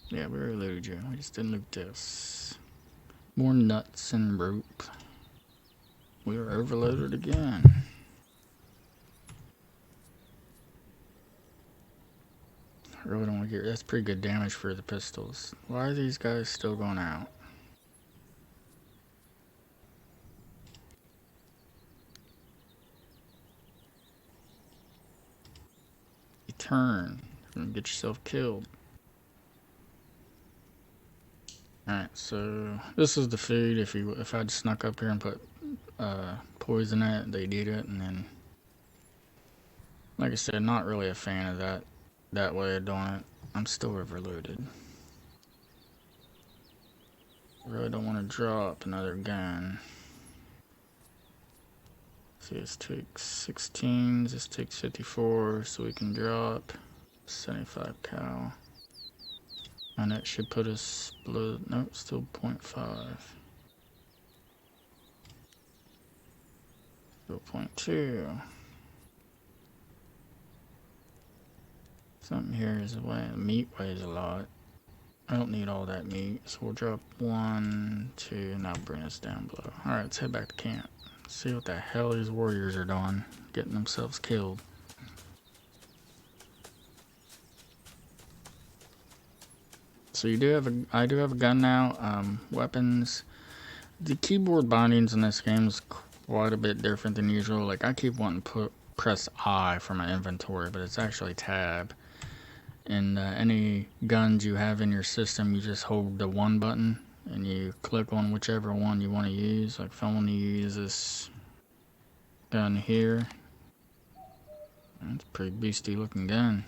Yeah, we already looted you. We just didn't loot this. More nuts and rope. We are overloaded again. I really don't want to get. That's pretty good damage for the pistols. Why are these guys still going out? You turn. You're gonna get yourself killed. Alright, so this is the food. If I'd snuck up here and put poison in it, they'd eat it, and then, like I said, not really a fan of that way of doing it. I'm still overloaded. Really don't want to drop another gun. See, this takes 16, this takes 54, so we can drop 75 cal. And that should put us below, no, still 0.5. Still 0.2. Something here is meat weighs a lot. I don't need all that meat, so we'll drop 1, 2, and that'll bring us down below. Alright, let's head back to camp. See what the hell these warriors are doing, getting themselves killed. So I do have a gun now. Weapons. The keyboard bindings in this game is quite a bit different than usual. Like, I keep wanting to press I for my inventory, but it's actually tab. And any guns you have in your system, you just hold the 1 button and you click on whichever one you want to use. Like if I want to use this gun here, that's a pretty beastie looking gun.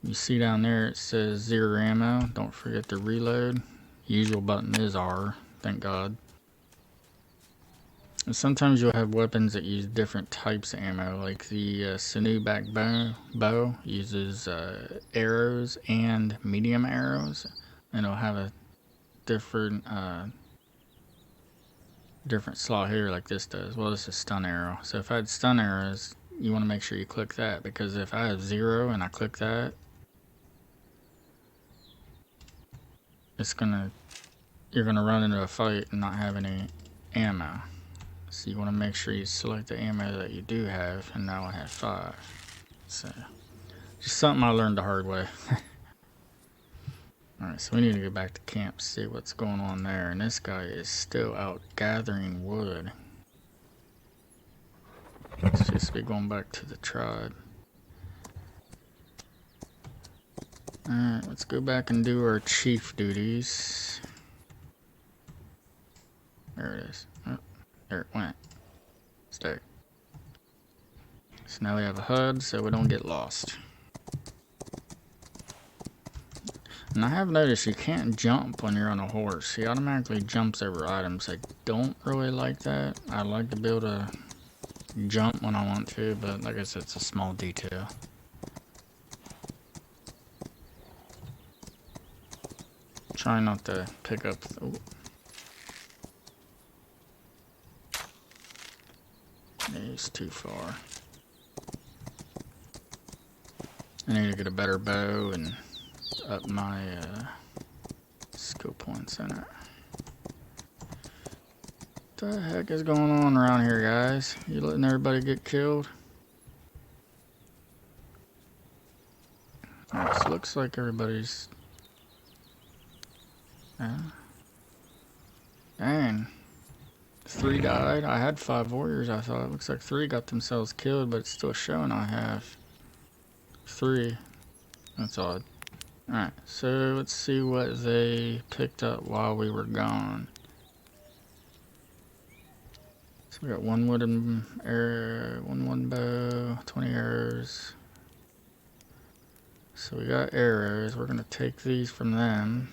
You see down there it says 0 ammo. Don't forget to reload. Usual button is R, thank God. And sometimes you'll have weapons that use different types of ammo, like the sinew back bow uses arrows and medium arrows, and it'll have a different slot here like this does. Well, this is stun arrow. So if I had stun arrows, you want to make sure you click that, because if I have 0 and I click that, you're gonna run into a fight and not have any ammo. So you want to make sure you select the ammo that you do have, and now I have 5. So, just something I learned the hard way. Alright, so we need to go back to camp, see what's going on there. And this guy is still out gathering wood. Let's just be going back to the tribe. Alright, let's go back and do our chief duties. There it is. Oh, there it went. Stay. So now we have a HUD so we don't get lost. And I have noticed you can't jump when you're on a horse. He automatically jumps over items. I don't really like that. I like to be able to jump when I want to, but like I said, it's a small detail. Try not to pick up... He's too far. I need to get a better bow and up my skill points in it. What the heck is going on around here, guys? You letting everybody get killed? It looks like everybody's... Dang. 3 died. I had 5 warriors, I thought. It looks like 3 got themselves killed, but it's still showing I have 3. That's odd. Alright, so let's see what they picked up while we were gone. So we got 1 wooden arrow, 1 wooden bow, 20 arrows. So we got arrows. We're gonna take these from them.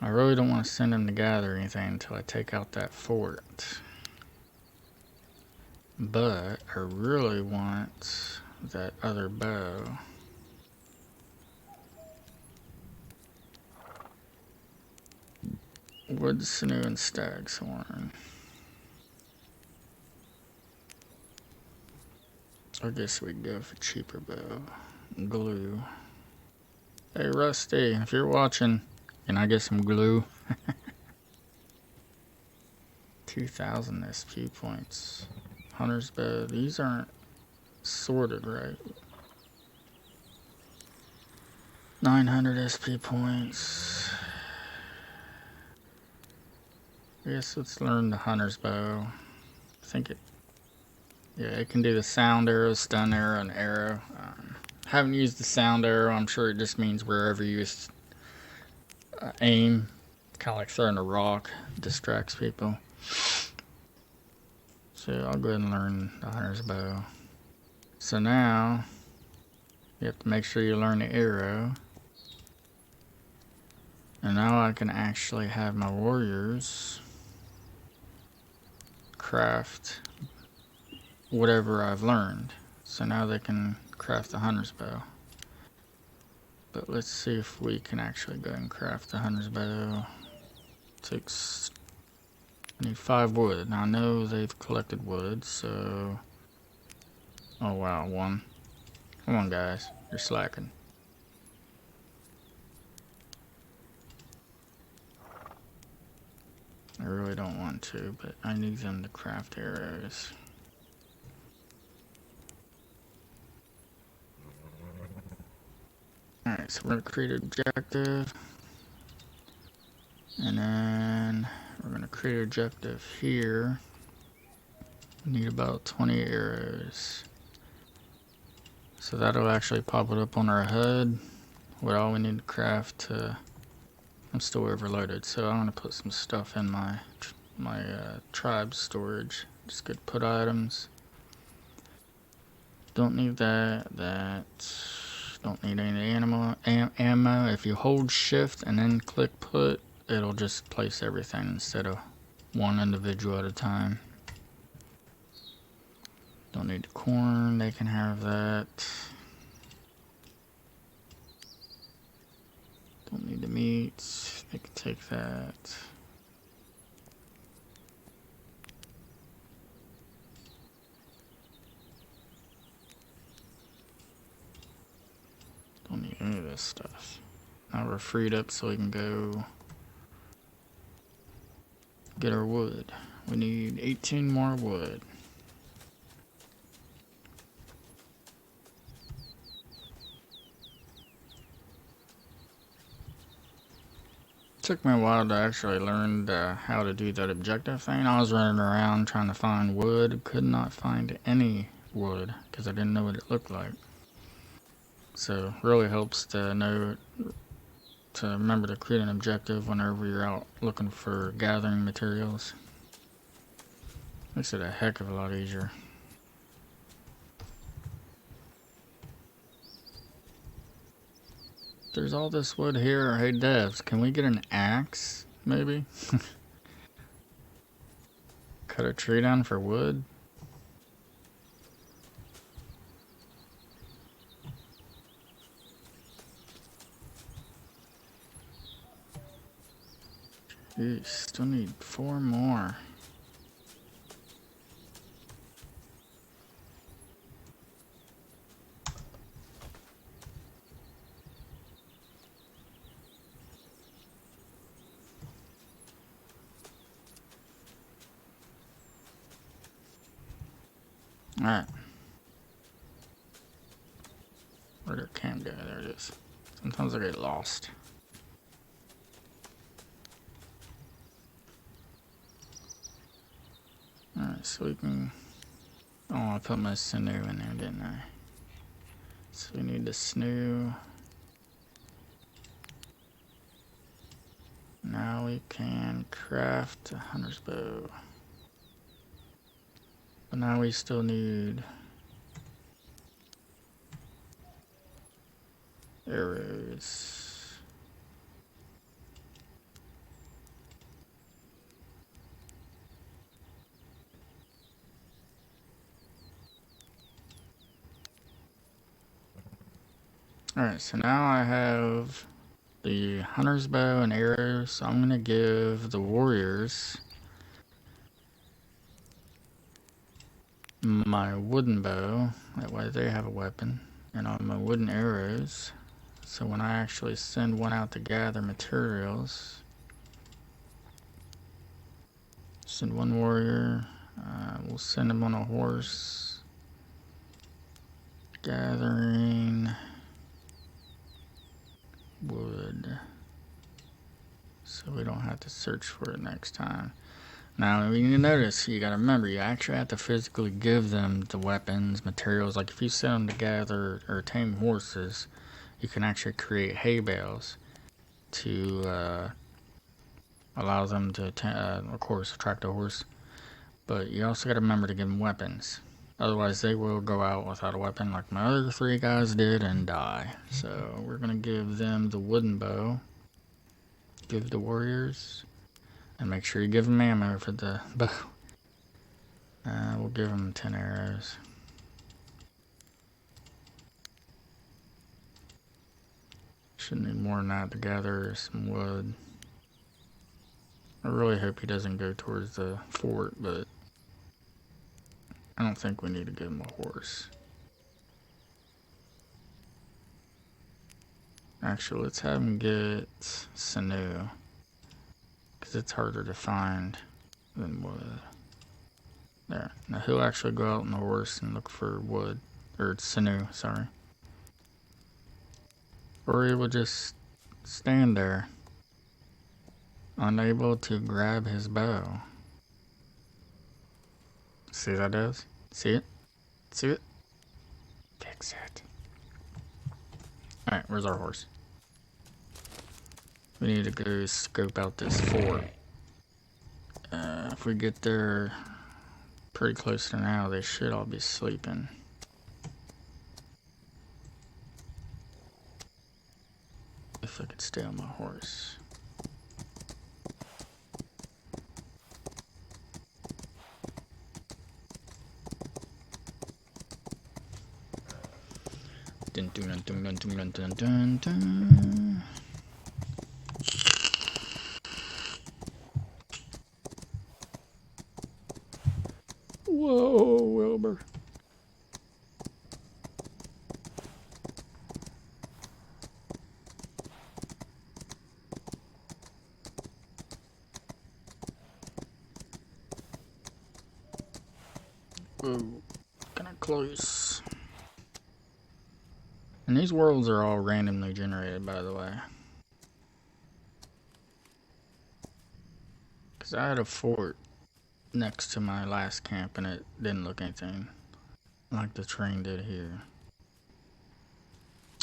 I really don't want to send them to gather anything until I take out that fort. But I really want that other bow. Wood, sinew, and stag's horn. I guess we'd go for cheaper bow. Glue. Hey Rusty, if you're watching, can I get some glue? 2,000 SP points. Hunter's bow. These aren't sorted right. 900 SP points. I guess let's learn the hunter's bow. I think it... Yeah, it can do the sound arrow, stun arrow, and arrow. Haven't used the sound arrow. I'm sure it just means wherever you aim. Kind of like throwing a rock. Distracts people. So I'll go ahead and learn the hunter's bow. So now, you have to make sure you learn the arrow. And now I can actually have my warriors craft whatever I've learned. So now they can craft the hunter's bow. But let's see if we can actually go and craft the hunter's bow. Takes... I need 5 wood. Now I know they've collected wood, so... Oh wow, 1. Come on guys, you're slacking. I really don't want to, but I need them to craft arrows. Alright, so we're going to create an objective. And then we're going to create an objective here. We need about 20 arrows. So that'll actually pop it up on our HUD. What all we need to craft to... I'm still overloaded, so I'm going to put some stuff in my tribe storage. Just go to put items. Don't need that. Don't need any ammo. If you hold shift and then click put, it'll just place everything instead of one individual at a time. Don't need the corn, they can have that. Don't need the meat, they can take that. Don't need any of this stuff. Now we're freed up so we can go get our wood. We need 18 more wood. Took me a while to actually learn how to do that objective thing. I was running around trying to find wood, could not find any wood because I didn't know what it looked like. So really helps to know, to remember to create an objective whenever you're out looking for gathering materials. Makes it a heck of a lot easier. There's all this wood here. Hey devs, can we get an axe, maybe? Cut a tree down for wood? Jeez, still need 4 more. Alright. Where'd our camp go? There it is. Sometimes I get lost. Alright, so we can... Oh, I put my sinew in there, didn't I? So we need the sinew. Now we can craft a hunter's bow. But now we still need arrows. Alright, so now I have the hunter's bow and arrows, so I'm gonna give the warriors my wooden bow, that way they have a weapon, and on my wooden arrows, so when I actually send one out to gather materials, send one warrior, we'll send him on a horse, gathering wood, so we don't have to search for it next time. Now, you notice, you gotta remember, you actually have to physically give them the weapons, materials. Like if you send them to gather or tame horses, you can actually create hay bales to allow them to, of course, attract a horse. But you also gotta remember to give them weapons. Otherwise, they will go out without a weapon like my other 3 guys did and die. So, we're gonna give them the wooden bow. Give the warriors. And make sure you give them ammo for the bow. We'll give them 10 arrows. Should need more than that to gather some wood. I really hope he doesn't go towards the fort, but I don't think we need to give him a horse. Actually, let's have him get sinew, because it's harder to find than wood. There. Now he'll actually go out on the horse and look for wood. Or sinew, sorry. Or he will just stand there, unable to grab his bow. See what that does? See it? See it? Fix it. Alright, where's our horse? We need to go scope out this fort. If we get there pretty close to now, they should all be sleeping. If I could stay on my horse. Dun dun dun dun dun dun dun dun. Whoa, Wilbur. Whoa, kinda close. And these worlds are all randomly generated, by the way. Because I had a fort next to my last camp and it didn't look anything like the train did here.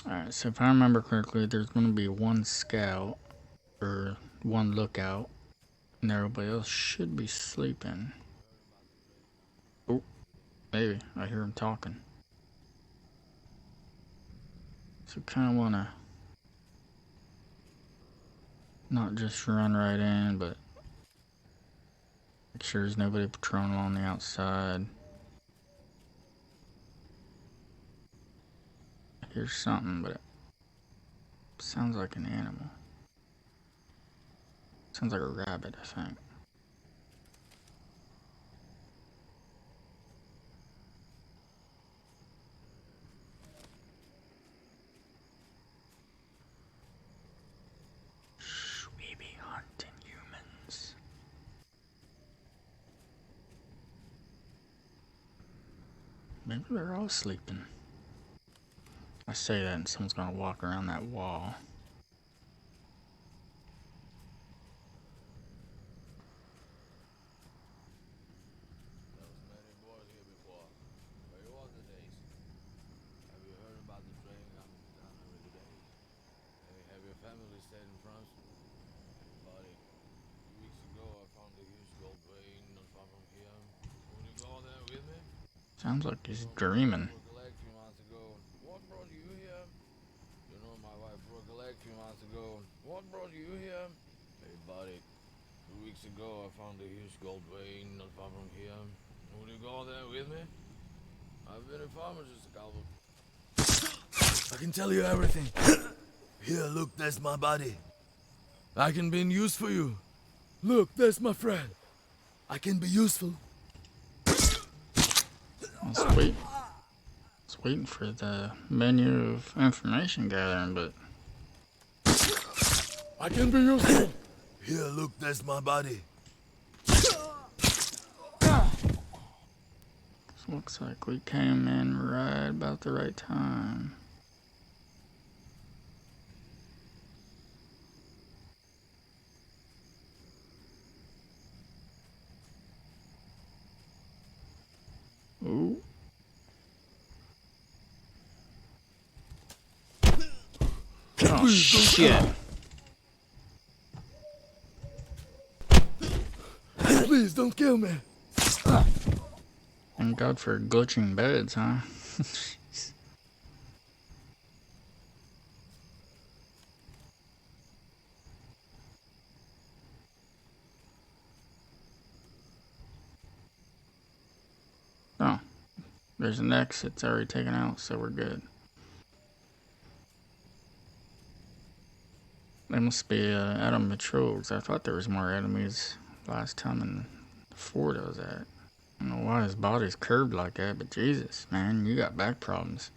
Alright, so if I remember correctly, there's going to be 1 scout or 1 lookout, and everybody else should be sleeping. Oh, maybe. I hear him talking. So kind of want to not just run right in, but make sure there's nobody patrolling on the outside. I hear something, but it sounds like an animal. Sounds like a rabbit, I think. Shh, we be hunting humans. Maybe they're all sleeping. I say that and someone's gonna walk around that wall. There was many boys here before. Where you was the days? Have you heard about the train coming to town every day? Hey, have your family stayed in France? Hey, buddy. 2 weeks ago I found a huge gold vein not far from here. Would you go there with me? Sounds like he's dreaming. Broke a leg 2 months ago. What brought you here? You know my wife broke a leg 2 months ago. What brought you here? Hey, buddy. 2 weeks ago I found a huge gold vein not far from here. Would you go there with me? I've been a farmer just a couple. I can tell you everything. Here, look, that's my body. I can be in use for you. Look, that's my friend. I can be useful. Let's wait. It's waiting for the menu of information gathering, but I can be useful. Here, look, that's my body. looks like we came in right about the right time. Ooh. Oh, shit. Please don't kill me. Thank God for glitching beds, huh? Jeez. Oh, there's an exit. It's already taken out, so we're good. They must be out of patrol, because I thought there was more enemies last time in the fort I was at. I don't know why his body's curved like that, but Jesus, man, you got back problems.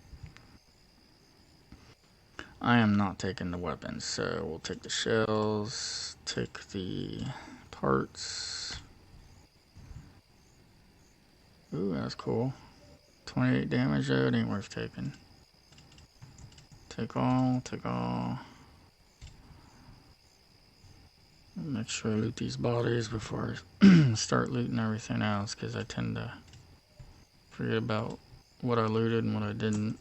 I am not taking the weapons, so we'll take the shells, take the parts. Ooh, that's cool. 28 damage though, it ain't worth taking. Take all, take all. Make sure I loot these bodies before I start looting everything else, because I tend to forget about what I looted and what I didn't.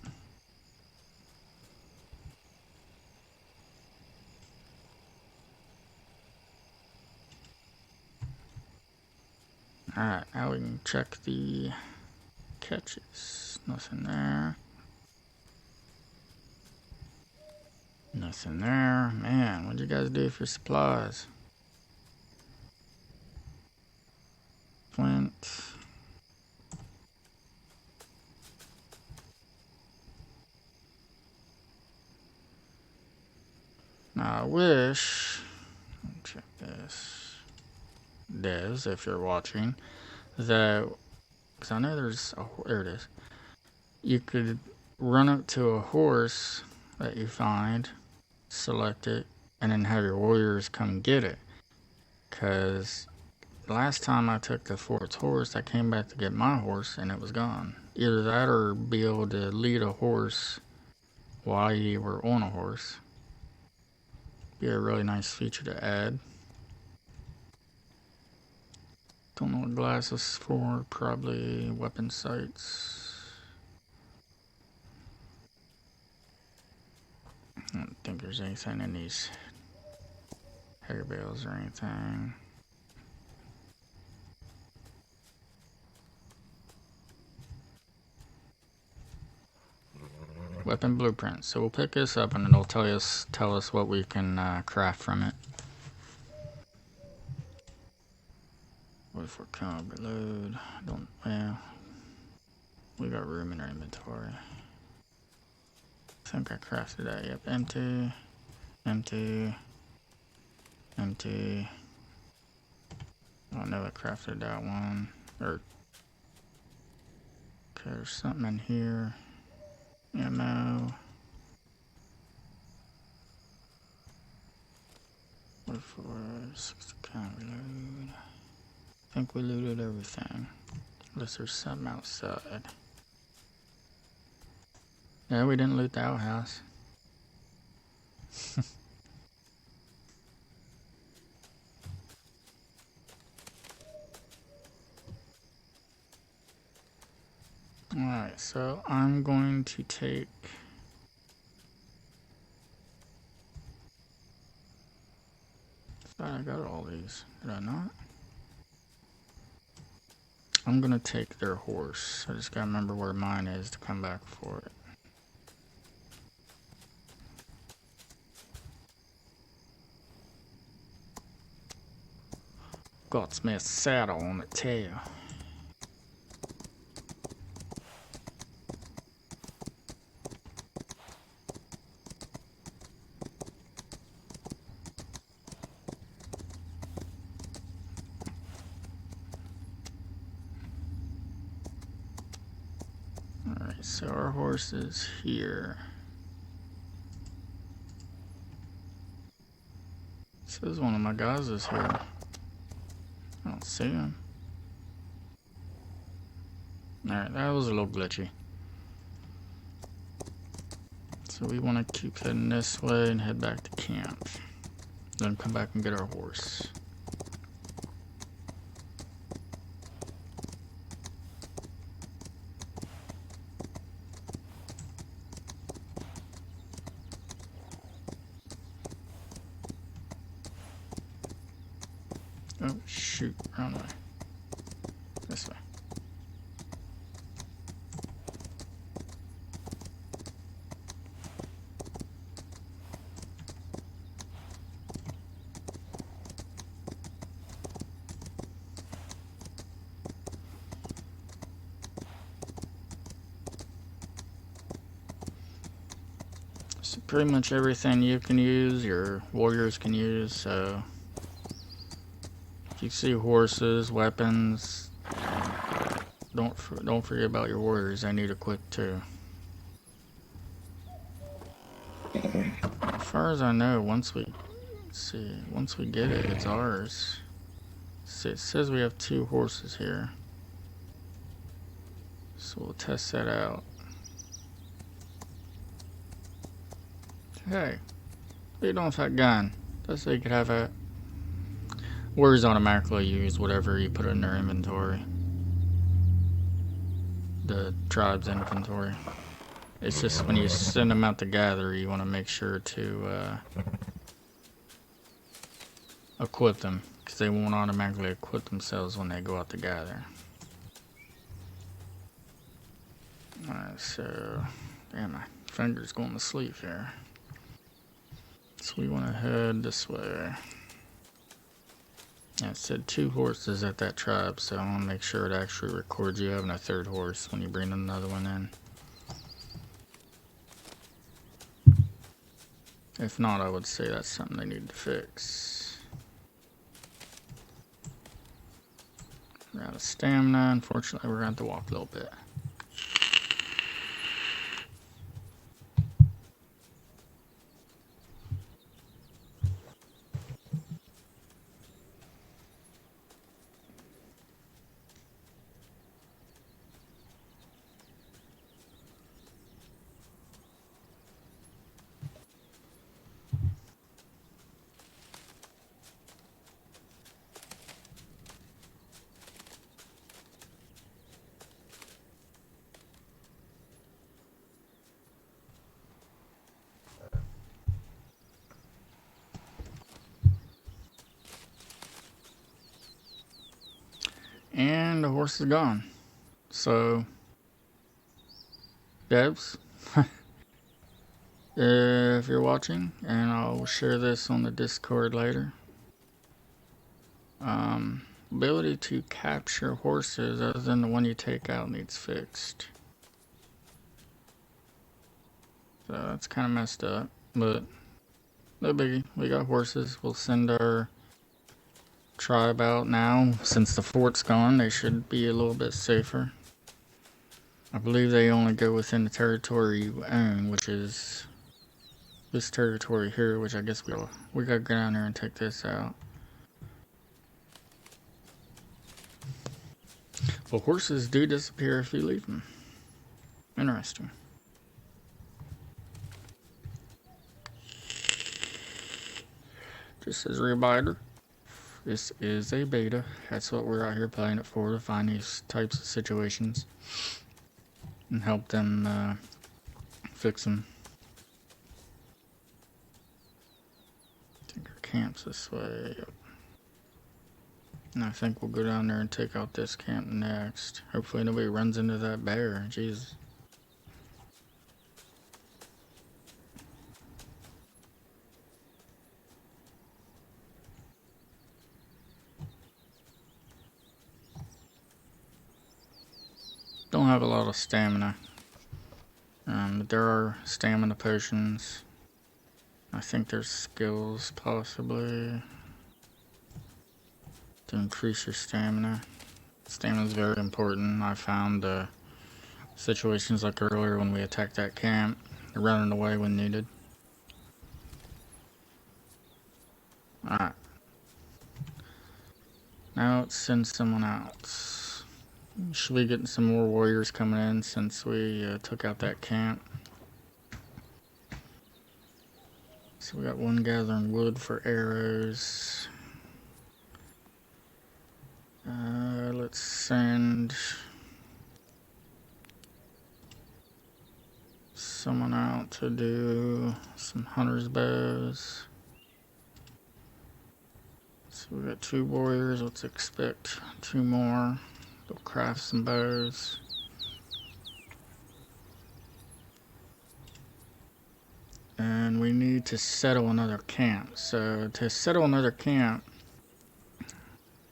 Alright, now we can check the catches. Nothing there. Nothing there. Man, what'd you guys do for supplies? Flint. Now I wish, let me check this, Des, if you're watching, that, because I know there's a, there it is, you could run up to a horse that you find, select it, and then have your warriors come get it. Because last time I took the fort's horse, I came back to get my horse and it was gone. Either that or be able to lead a horse while you were on a horse. Be a really nice feature to add. Don't know what glass is for, probably weapon sights. I don't think there's anything in these hair bales or anything. weapon blueprint. So we'll pick this up and it'll tell us what we can craft from it. What if we're coming reload? Well, we got room in our inventory. I think I crafted that. Yep, empty, empty, empty. I know I crafted that one. Okay, there's something in here. Ammo. What for 60 count reload? I think we looted everything. Unless there's something outside. Yeah, we didn't loot the outhouse. Alright, so I'm going to take... I got all these. Did I not? I'm gonna take their horse. I just gotta remember where mine is to come back for it. Gottsmith saddle on the tail. Alright, so our horse is here. Says one of my guys is here. I don't see him. Alright, that was a little glitchy. So we want to keep heading this way and head back to camp. Then come back and get our horse. Oh, shoot. Wrong way. This way. So pretty much everything you can use, your warriors can use, so... You see horses, weapons. Don't forget about your warriors. They need equipped too. As far as I know, once we get it, it's ours. See, it says we have 2 horses here, so we'll test that out. Hey, what are you doing with that gun? Does say you could have it. Warriors automatically use whatever you put in their inventory. The tribe's inventory. It's just when you send them out to gather, you want to make sure to equip them, because they won't automatically equip themselves when they go out to gather. Alright, so... Damn, my finger's going to sleep here. So we want to head this way. Yeah, it said 2 horses at that tribe, so I want to make sure it actually records you having a 3rd horse when you bring another one in. If not, I would say that's something they need to fix. We're out of stamina. Unfortunately, we're going to have to walk a little bit. And the horse is gone. So, devs, if you're watching, and I'll share this on the Discord later. Ability to capture horses other than the one you take out needs fixed. So that's kind of messed up, but no biggie. We got horses. We'll send our tribe out now. Since the fort's gone, they should be a little bit safer. I believe they only go within the territory you own, which is this territory here, which I guess we gotta go down there and take this out. Well, horses do disappear if you leave them. Interesting. Just as a reminder, this is a beta. That's what we're out here playing it for, to find these types of situations and help them fix them. I think our camp's this way. Yep. And I think we'll go down there and take out this camp next. Hopefully nobody runs into that bear. Jesus. Don't have a lot of stamina. But there are stamina potions. I think there's skills possibly to increase your stamina. Stamina is very important. I found situations like earlier when we attacked that camp, running away when needed. Alright. Now let's send someone else. Should be getting some more warriors coming in since we took out that camp. So we got one gathering wood for arrows. Let's send someone out to do some hunter's bows. So we got 2 warriors. Let's expect 2 more. They'll craft some bows. And we need to settle another camp. So to settle another camp,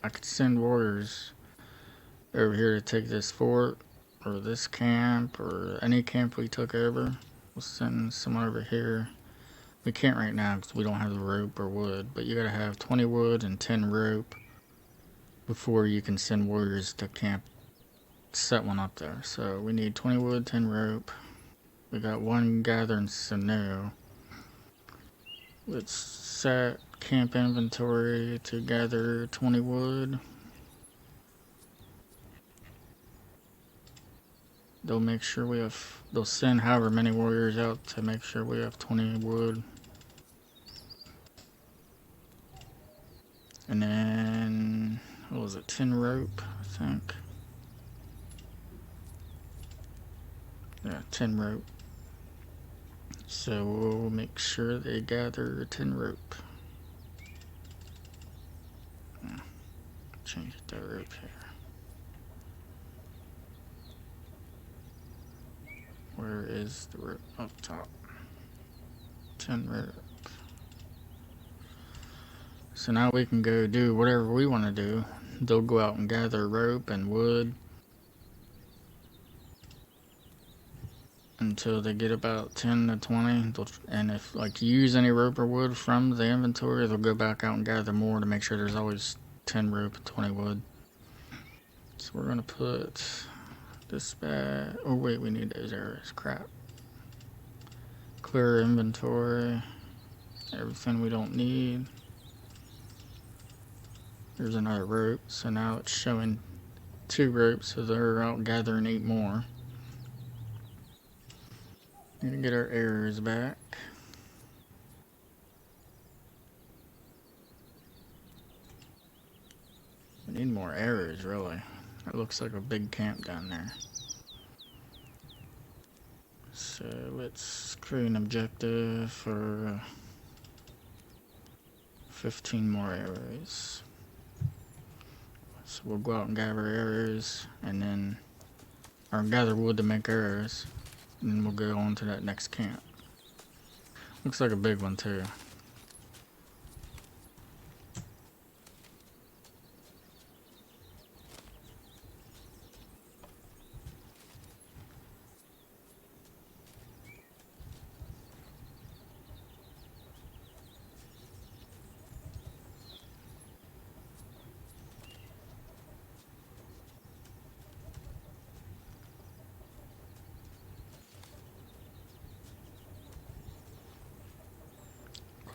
I could send warriors over here to take this fort, or this camp, or any camp we took over. We'll send someone over here. We can't right now because we don't have the rope or wood, but you gotta have 20 wood and 10 rope before you can send warriors to camp, set one up there. So we need 20 wood, 10 rope. We got 1 gathering sinew. Let's set camp inventory to gather 20 wood. They'll make sure we have, they'll send however many warriors out to make sure we have 20 wood. And then, what was it, 10 rope, I think. Yeah, 10 rope. So we'll make sure they gather 10 rope. Change the rope here. Where is the rope? Up top. 10 rope. So now we can go do whatever we want to do. They'll go out and gather rope and wood until they get about 10 to 20. And if like you use any rope or wood from the inventory, they'll go back out and gather more to make sure there's always 10 rope and 20 wood. So we're gonna put this back. Oh wait, we need those arrows. Crap. Clear inventory. Everything we don't need. There's another rope. So now it's showing 2 ropes, so they're out gathering 8 more. Need to get our arrows back. We need more arrows, really. It looks like a big camp down there. So let's create an objective for 15 more arrows. So we'll go out and gather arrows, and then, or gather wood to make arrows, and then we'll go on to that next camp. Looks like a big one too.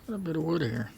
Quite a bit of wood here.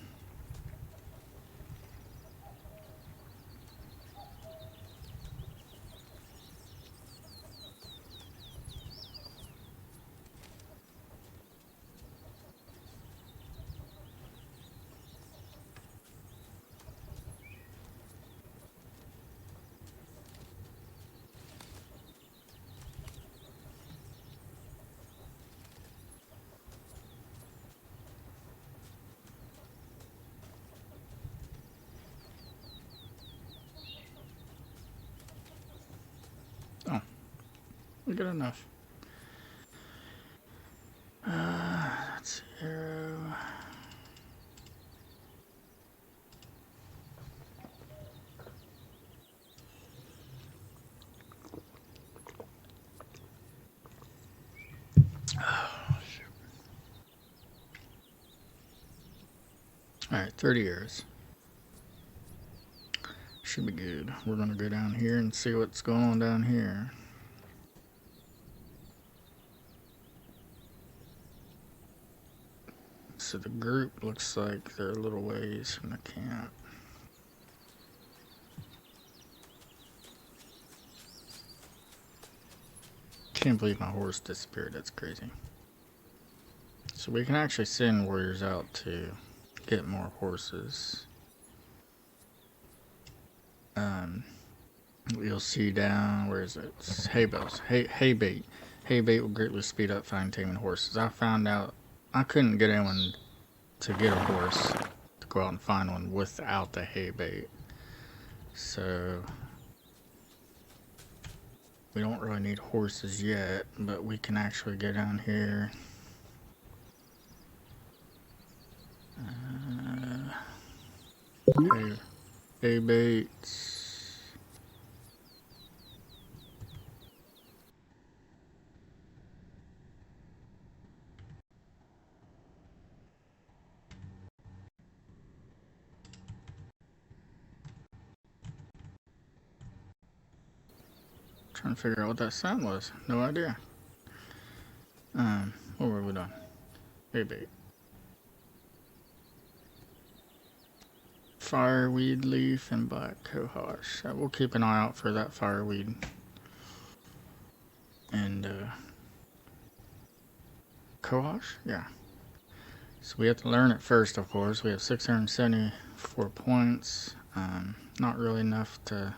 Oh, we got enough. That's arrow. Alright, 30 arrows. Should be good. We're gonna go down here and see what's going on down here. So the group looks like they're a little ways from the camp. Can't believe my horse disappeared. That's crazy. So we can actually send warriors out to get more horses. You'll see down, where is it? It's hay bales. Hay bait. Hay bait will greatly speed up finding taming horses. I found out I couldn't get anyone to get a horse to go out and find one without the hay bait. So we don't really need horses yet, but we can actually go down here. Hay baits. Trying to figure out what that sound was. No idea. What were we doing? Hay bait. Fireweed leaf and black cohosh. We'll keep an eye out for that fireweed. And cohosh? Yeah. So we have to learn it first, of course. We have 674 points. Not really enough to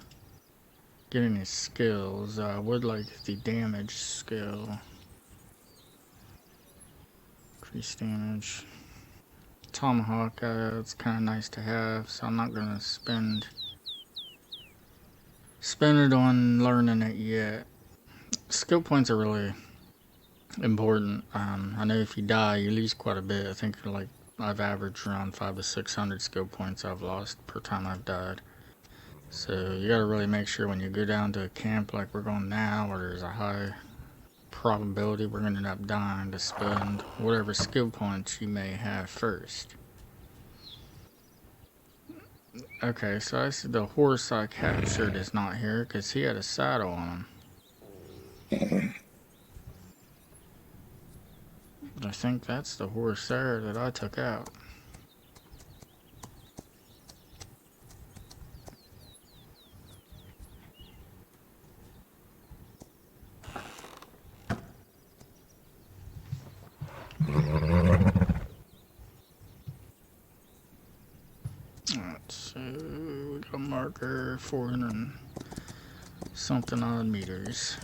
get any skills. I would like the damage skill. Increase damage. Tomahawk, it's kind of nice to have, so I'm not going to spend it on learning it yet. Skill points are really important. I know if you die, you lose quite a bit. I think like I've averaged around 500 to 600 skill points I've lost per time I've died. So you gotta really make sure when you go down to a camp like we're going now, where there's a high probability we're gonna end up dying, to spend whatever skill points you may have first. Okay, so I see the horse I captured is not here because he had a saddle on him. I think that's the horse there that I took out. Alright, so we got a marker 400 and something odd meters.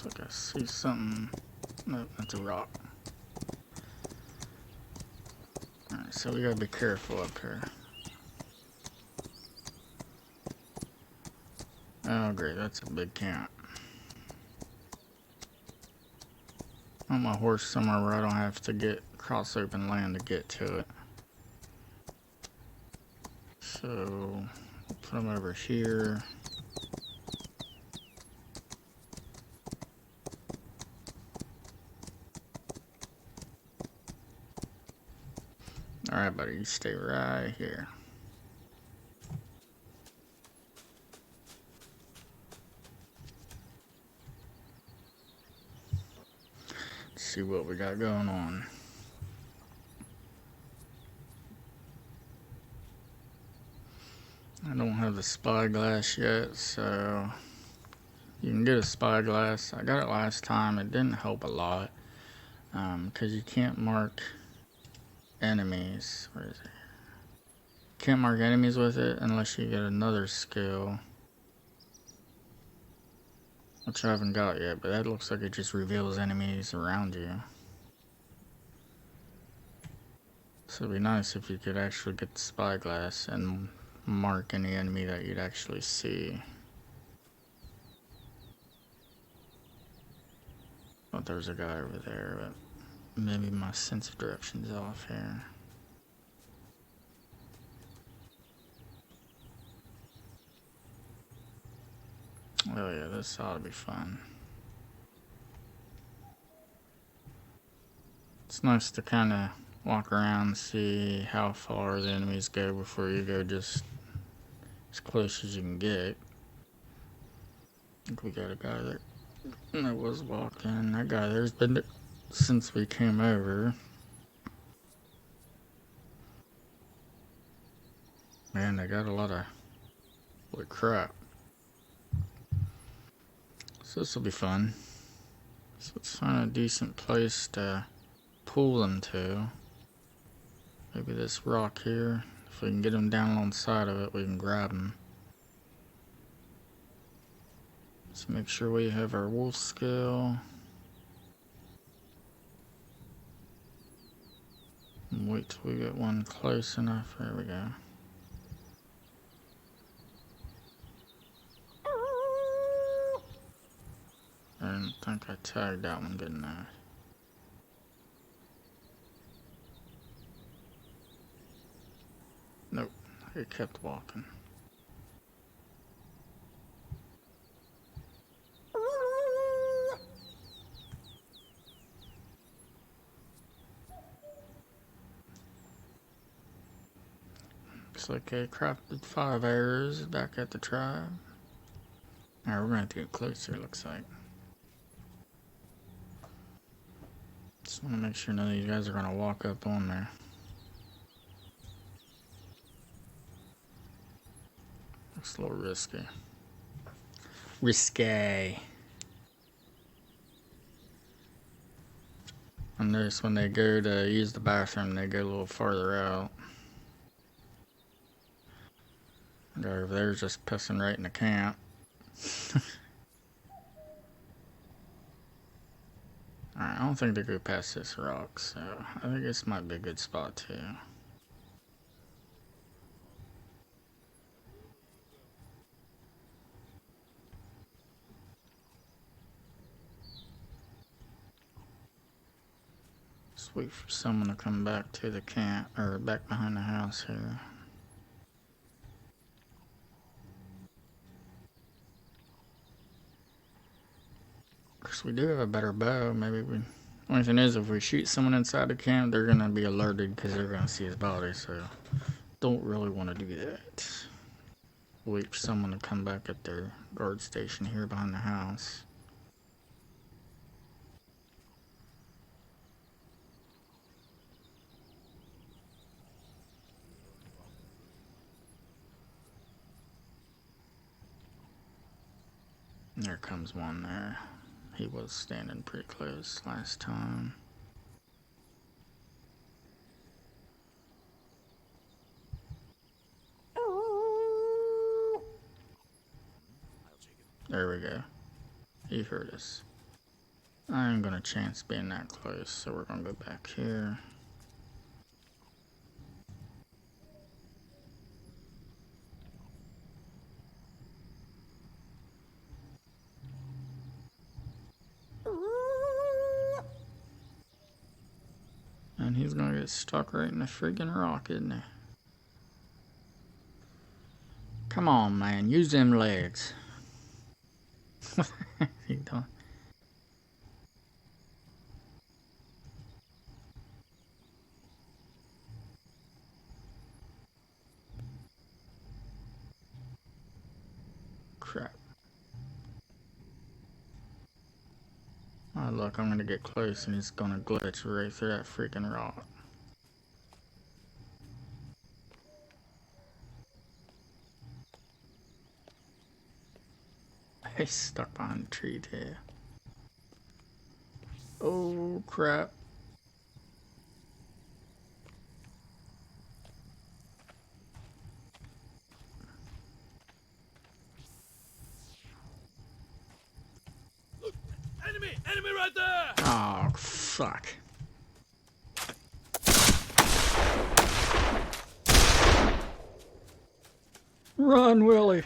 Looks like I see something. Nope, that's a rock. Alright, so we gotta be careful up here. Oh great, that's a big camp. I want my horse somewhere where I don't have to cross open land to get to it. So, we'll put him over here. Alright, buddy, you stay right here. Let's see what we got going on. I don't have the spyglass yet, so you can get a spyglass. I got it last time. It didn't help a lot because you can't mark enemies. Where is it? Can't mark enemies with it unless you get another skill, which I haven't got yet, but that looks like it just reveals enemies around you. So it'd be nice if you could actually get the spyglass and mark any enemy that you'd actually see. Oh, there's a guy over there, but maybe my sense of direction's off here. Oh yeah, this ought to be fun. It's nice to kind of walk around and see how far the enemies go before you go just as close as you can get. I think we got a guy that was walking. That guy there's been there since we came over. Man, they got a lot of... Holy crap. So this will be fun. So let's find a decent place to pull them to. Maybe this rock here. If we can get them down on the side of it, we can grab them. Let's make sure we have our wolf skill. And wait till we get one close enough. There we go. I didn't think I tagged that one good enough. Nope, he kept walking. Looks like I crafted 5 arrows back at the tribe. Alright, we're gonna have to get closer, it looks like. Just wanna make sure none of these guys are gonna walk up on there. Looks a little risky. Risque. I notice when they go to use the bathroom, they go a little farther out. The guy over there is just pissing right in the camp. Alright, I don't think they go past this rock, so I think this might be a good spot too. Just wait for someone to come back to the camp, or back behind the house here. Of course, we do have a better bow. Maybe we... Only thing is, if we shoot someone inside the camp, they're gonna be alerted because they're gonna see his body, so don't really want to do that. Wait for someone to come back at their guard station here behind the house. There comes one there. He was standing pretty close last time. There we go. He heard us. I ain't gonna chance being that close, so we're gonna go back here. And he's gonna get stuck right in the freaking rock, isn't he? Come on, man. Use them legs. What is he doing? Crap. Oh, look, I'm gonna get close and he's gonna glitch right through that freaking rock. He's stuck behind the tree there. Oh, crap. Enemy right there! Oh, fuck. Run, Willie.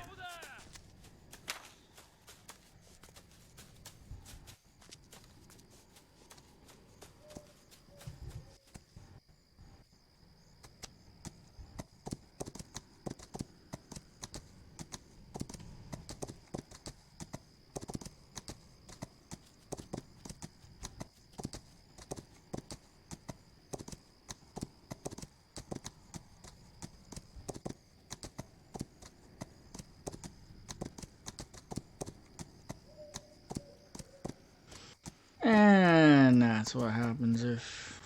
And that's what happens if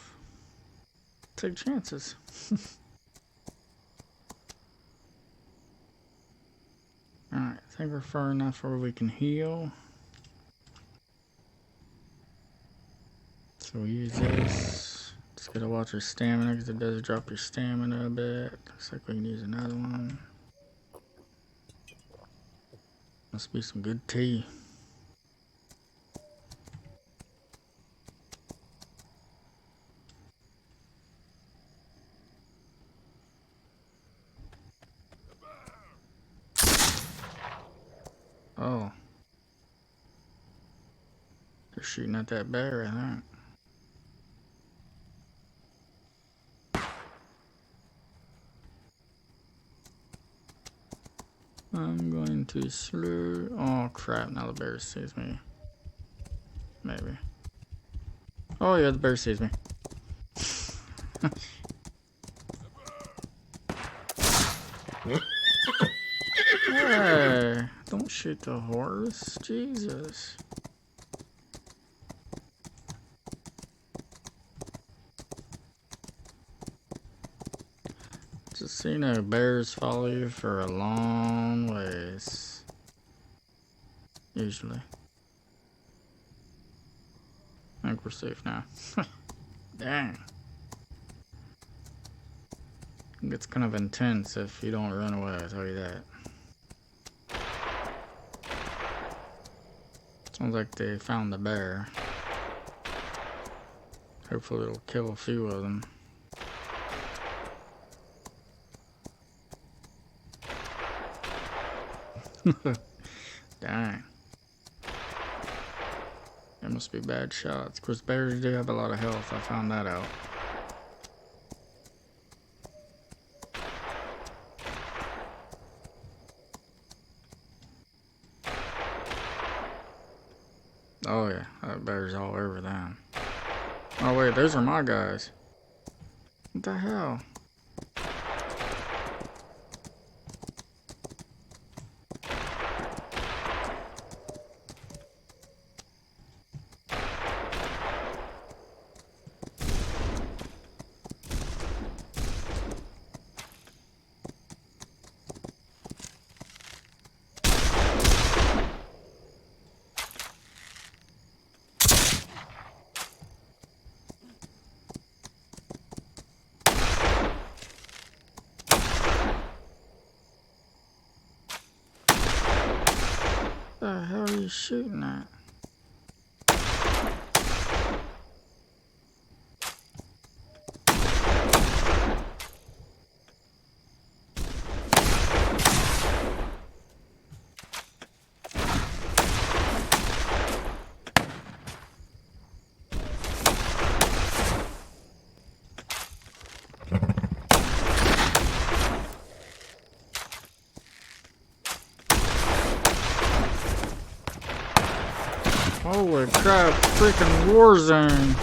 take chances. Alright, I think we're far enough where we can heal. So we use this. Just gotta watch our stamina because it does drop your stamina a bit. Looks like we can use another one. Must be some good tea. Oh. They're shooting at that bear, I think. I'm going to slow. Oh crap, now the bear sees me. Maybe. Oh yeah, the bear sees me. Hey, don't shoot the horse. Jesus. Just so you know, bears follow you for a long ways. Usually. I think we're safe now. Dang. It gets kind of intense if you don't run away, I'll tell you that. Sounds like they found the bear. Hopefully it'll kill a few of them. Dang. They must be bad shots. Of course, bears do have a lot of health. I found that out. Oh yeah, that bear's all over them. Oh wait, those are my guys. What the hell? What the hell are you shooting at? Holy crap, freaking war zone.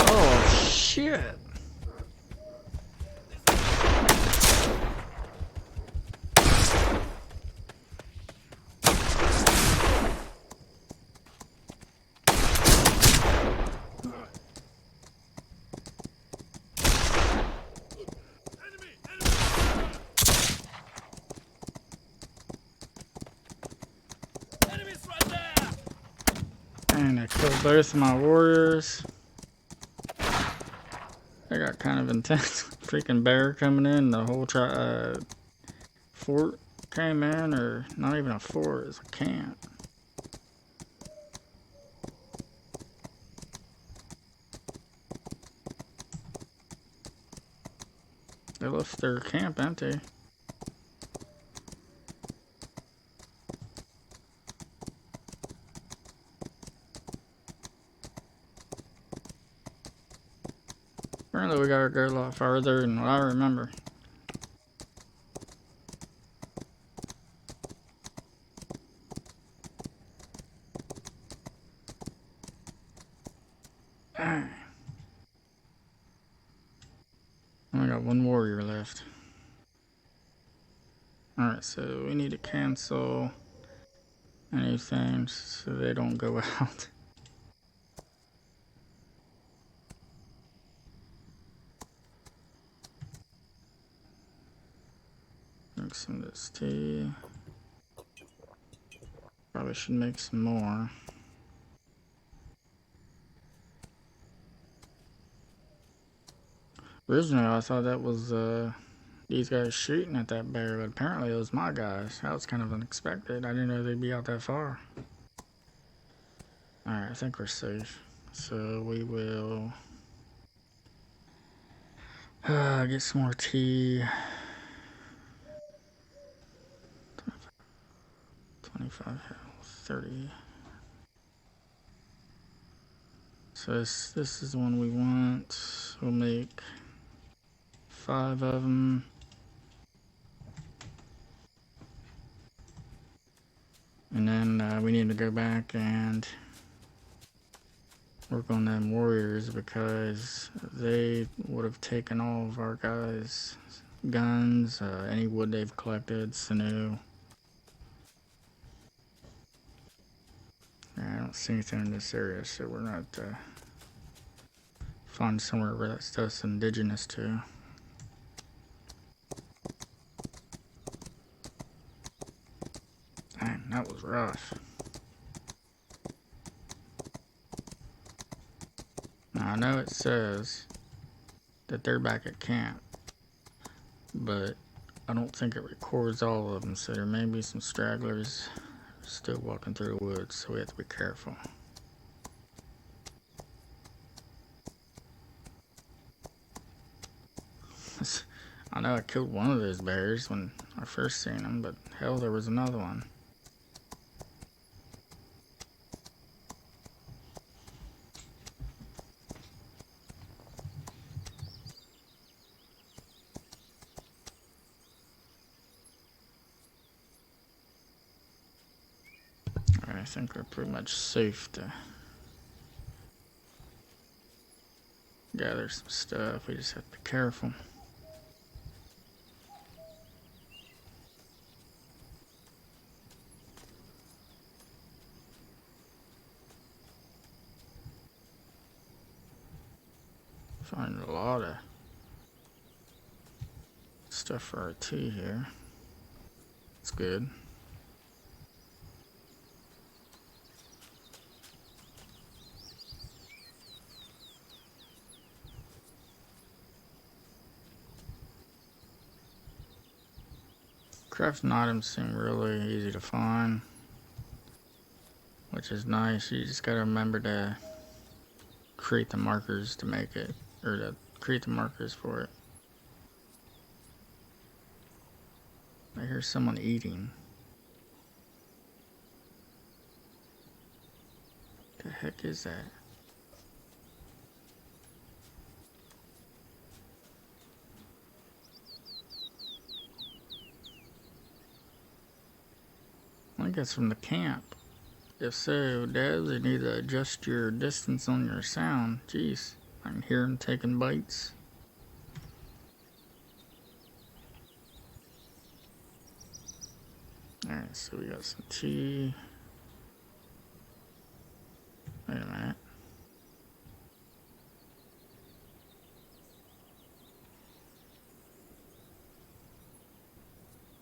Oh shit. And I killed both of my warriors. That got kind of intense. Freaking bear coming in. The whole fort came in, or not even a fort, it's a camp. They left their camp empty. Apparently we gotta go a lot farther than what I remember. Alright. Only got one warrior left. Alright, so we need to cancel anything so they don't go out. Make some of this tea. Probably should make some more. Originally I thought that was these guys shooting at that bear, but apparently it was my guys. That was kind of unexpected. I didn't know they'd be out that far. Alright, I think we're safe. So we will get some more tea. 25 health, 30. So this is the one we want. We'll make 5 of them. And then we need to go back and work on them warriors, because they would have taken all of our guys' guns, any wood they've collected, sinew. I don't see anything in this area, so we're not find somewhere where that stuff's indigenous to. Dang, that was rough. Now I know it says that they're back at camp, but I don't think it records all of them, so there may be some stragglers still walking through the woods, so we have to be careful. I know I killed one of those bears when I first seen them, but hell, there was another one. Alright, I think we're pretty much safe to gather some stuff. We just have to be careful. Find a lot of stuff for our tea here. It's good. Crafting items seem really easy to find, which is nice. You just gotta remember to create the markers to make it, or to create the markers for it. I hear someone eating. heck is that? I think it's from the camp. If so, devs, you need to adjust your distance on your sound. Jeez, I can hear him taking bites. Alright, so we got some tea. Wait a minute.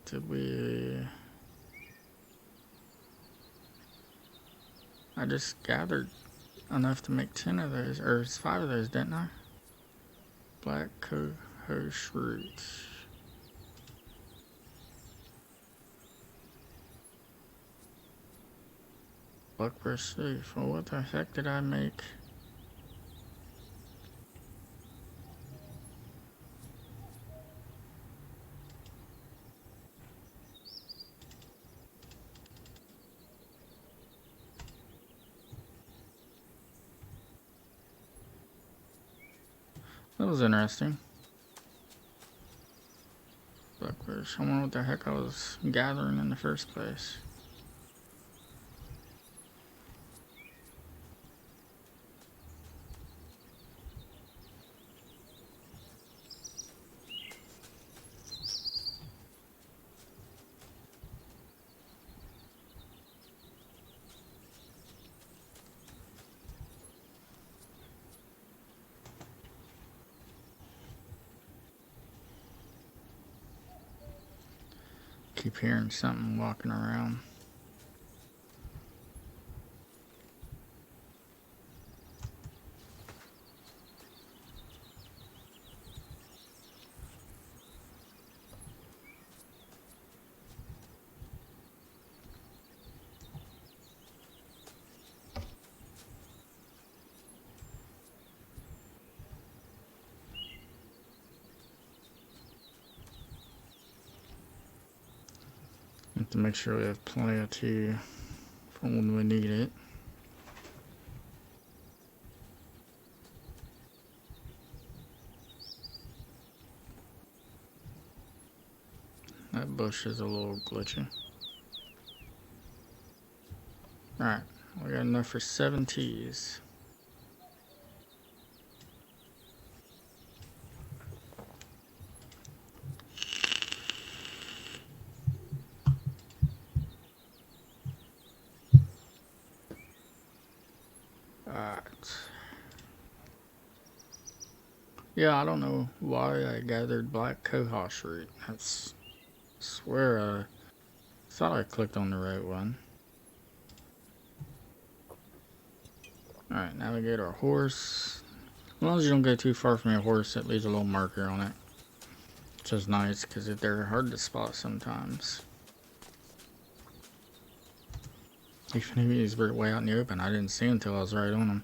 Did we... I just gathered enough to make 10 of those, or 5 of those, didn't I? Black cohosh roots. Buckbrush leaf. Well, what the heck did I make? That was interesting. Buckbrush. I wonder what the heck I was gathering in the first place. Keep hearing something walking around. Have to make sure we have plenty of tea for when we need it. That bush is a little glitchy. Alright, we got enough for 7 teas. Yeah, I don't know why I gathered black cohosh root. I swear I thought I clicked on the right one. Alright, navigate our horse. As long as you don't go too far from your horse, it leaves a little marker on it. Which is nice, because they're hard to spot sometimes. Even if he's way out in the open, I didn't see him until I was right on him.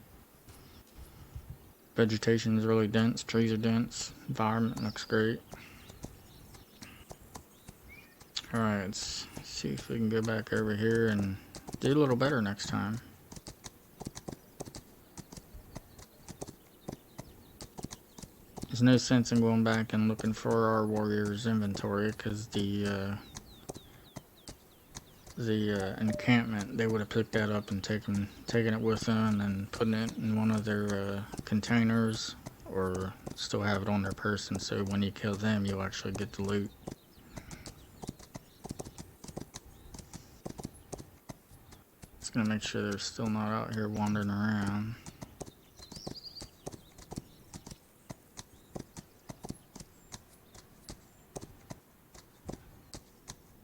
Vegetation is really dense, trees are dense, environment looks great. Alright, let's see if we can go back over here and do a little better next time. There's no sense in going back and looking for our warrior's inventory, because the encampment, they would have picked that up and taken it with them and putting it in one of their containers, or still have it on their person, so when you kill them you'll actually get the loot. Just gonna make sure they're still not out here wandering around.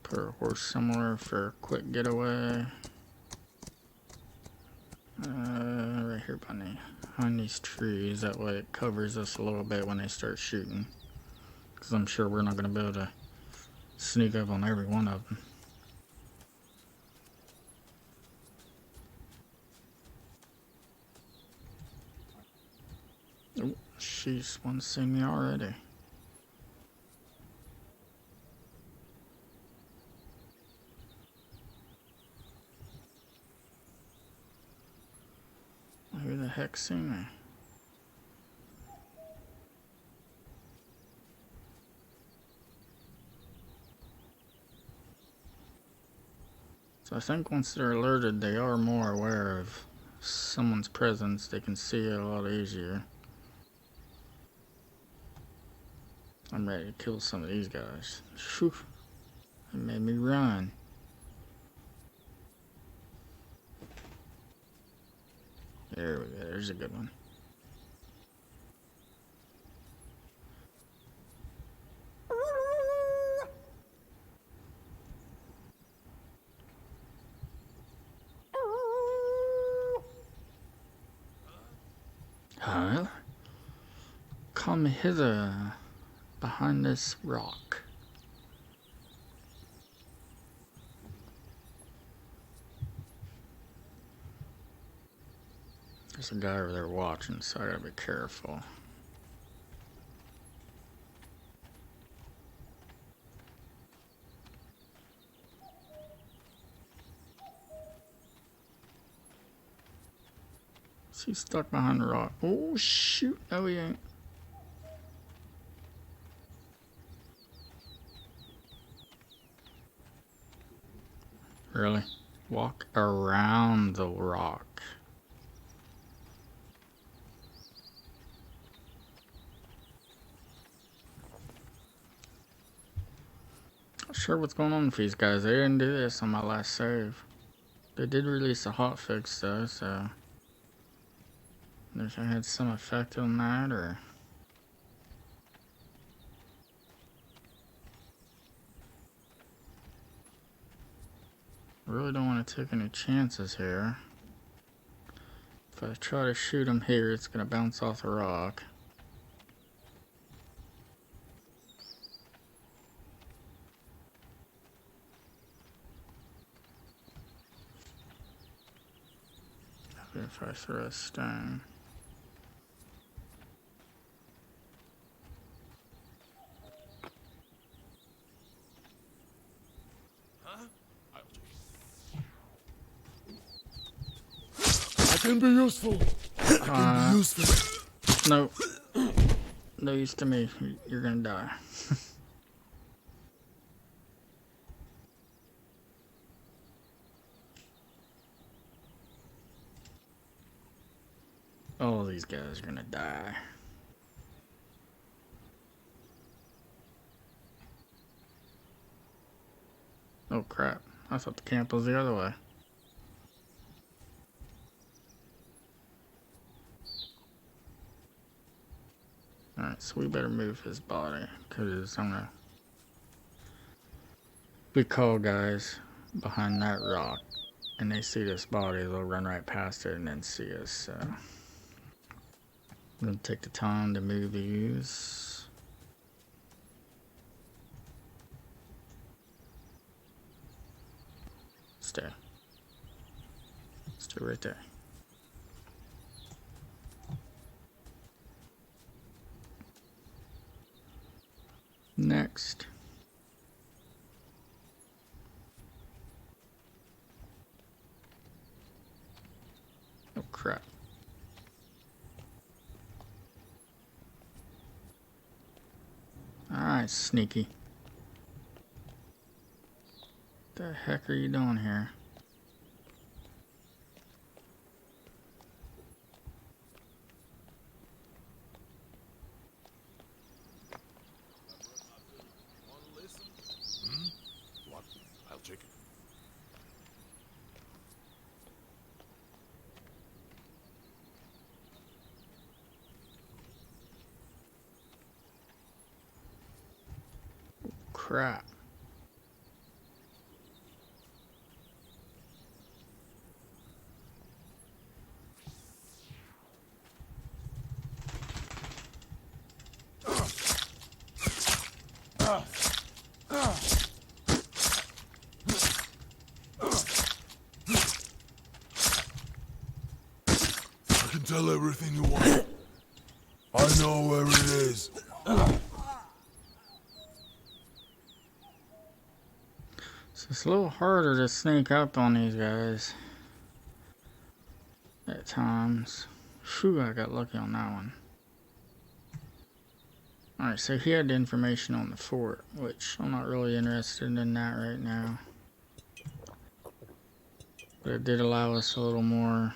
Put our horse somewhere for a quick getaway. Right here behind these trees. That way it covers us a little bit when they start shooting. Because I'm sure we're not going to be able to sneak up on every one of them. Oh, she's one to see me already. heck seen me? So I think once they're alerted, they are more aware of someone's presence. They can see it a lot easier. I'm ready to kill some of these guys. Phew. It made me run. There we go. There's a good one. Huh? Come hither, behind this rock. There's a guy over there watching, so I gotta be careful. Is he stuck behind the rock? Oh shoot, no he ain't. Really? Walk around the rock. Not sure what's going on with these guys. They didn't do this on my last save. They did release a hotfix though, so I wonder if I had some effect on that or. Really don't want to take any chances here. If I try to shoot him here, it's gonna bounce off the rock. If I throw a stone. I can be useful. I can be useful. No. No use to me. You're gonna die. All these guys are gonna die. Oh crap. I thought the camp was the other way. Alright, so we better move his body, because I'm gonna... We call guys behind that rock, and they see this body, they'll run right past it and then see us, so... I'm gonna take the time to move these. Stay. Stay right there. Next. Oh crap. Alright, sneaky. What the heck are you doing here? What? I'll check it. Crap. I can tell everything you want. I know where it is. So it's a little harder to sneak up on these guys at times. Phew, I got lucky on that one. Alright, so he had the information on the fort, which I'm not really interested in that right now. But it did allow us a little more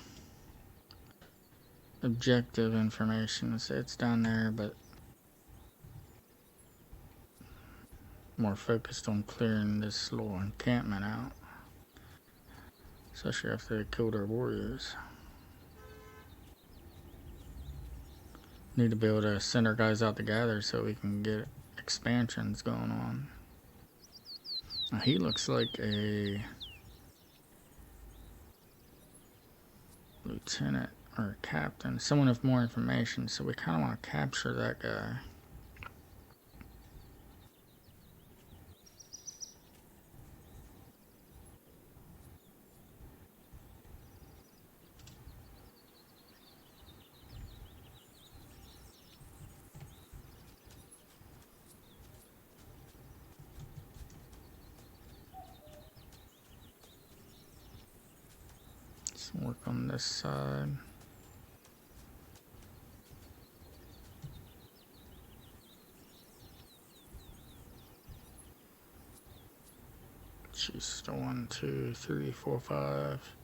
objective information. So it's down there, but more focused on clearing this little encampment out. Especially after they killed our warriors. Need to be able to send our guys out to gather so we can get expansions going on. Now he looks like a lieutenant or a captain, someone with more information, so we kind of want to capture that guy. Let's work on this side. Jeez, 1, 2, 3, 4, 5.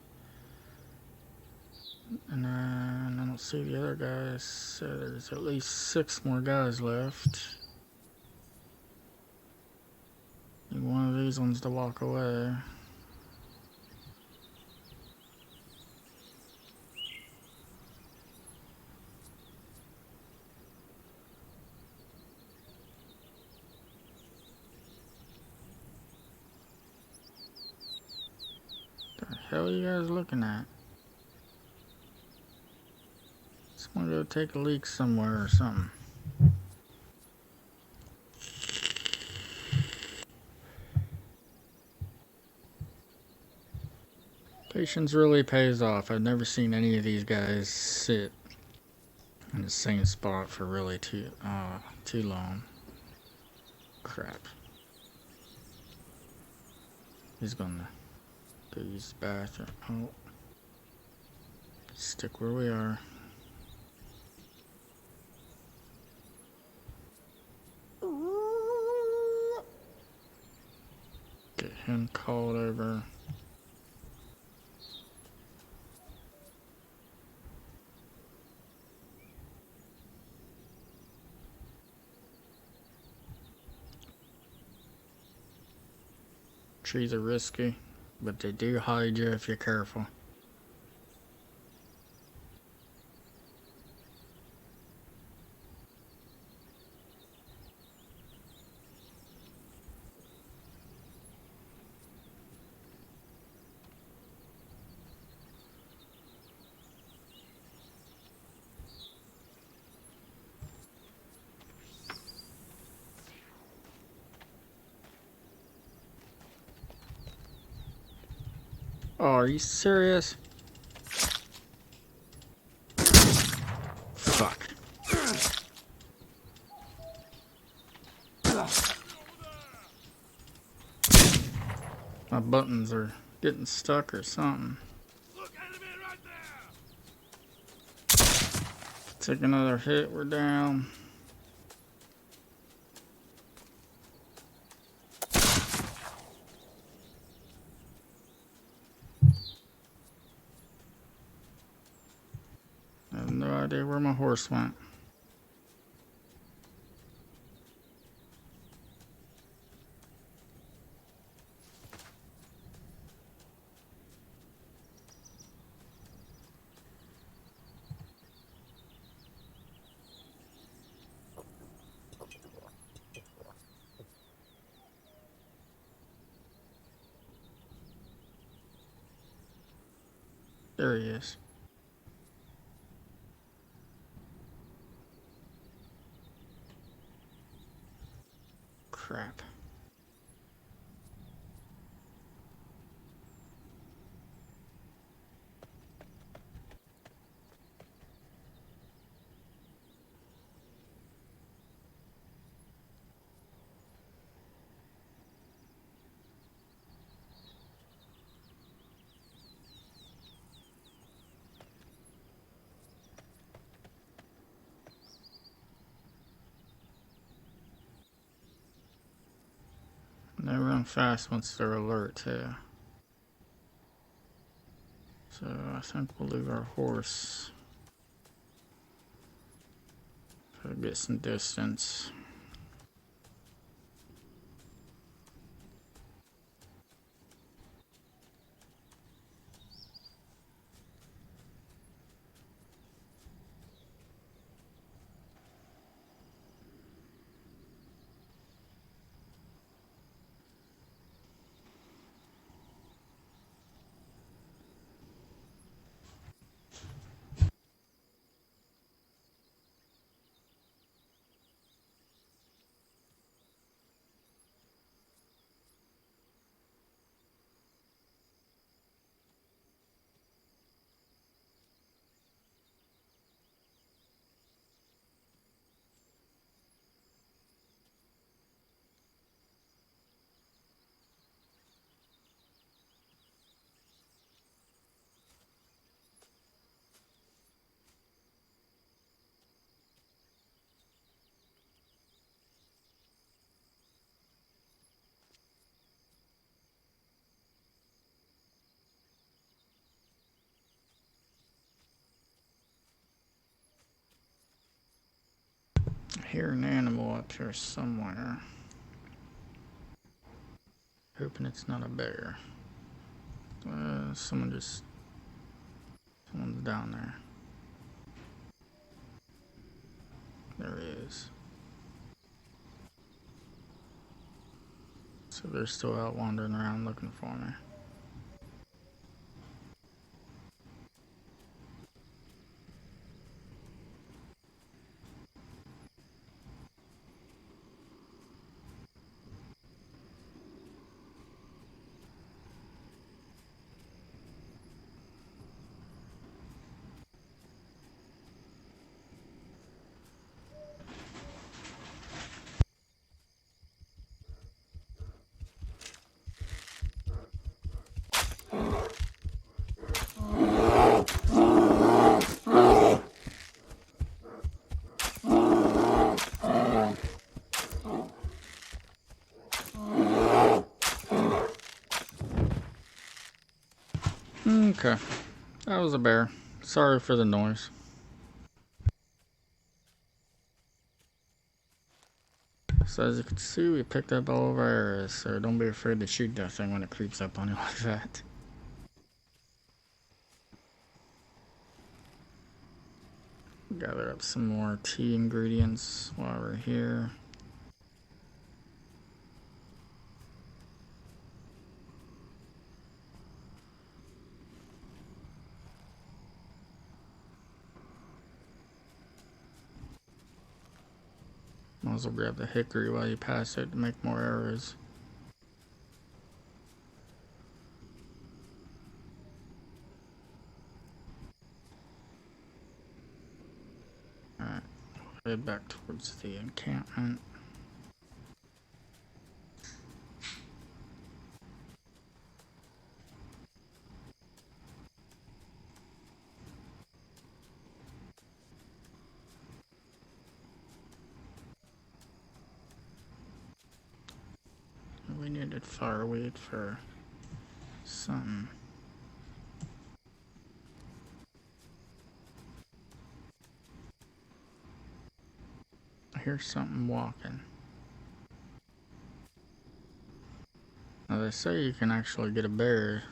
And then I don't see the other guys, so there's at least 6 more guys left. Need one of these ones to walk away. The hell are you guys looking at? Someone go take a leak somewhere or something. Patience really pays off. I've never seen any of these guys sit in the same spot for really too long. Crap. He's gonna go use the bathroom. Oh. Stick where we are. Get him called over. Trees are risky, but they do hide you if you're careful. Oh, are you serious? Fuck. My buttons are getting stuck or something. Look, enemy right there! Take another hit, we're down. I have no idea where my horse went. There he is. Crap. fast once they're alert too. So I think we'll leave our horse to get some distance. I hear an animal up here somewhere. Hoping it's not a bear. Someone's down there. There he is. So they're still out wandering around looking for me. Okay, that was a bear. Sorry for the noise. So as you can see, we picked up all of our arrows, so don't be afraid to shoot that thing when it creeps up on you like that. Gather up some more tea ingredients while we're here. Might as well grab the hickory while you pass it to make more arrows. Alright, head back towards the encampment. We needed fireweed for something. I hear something walking. Now they say you can actually get a bear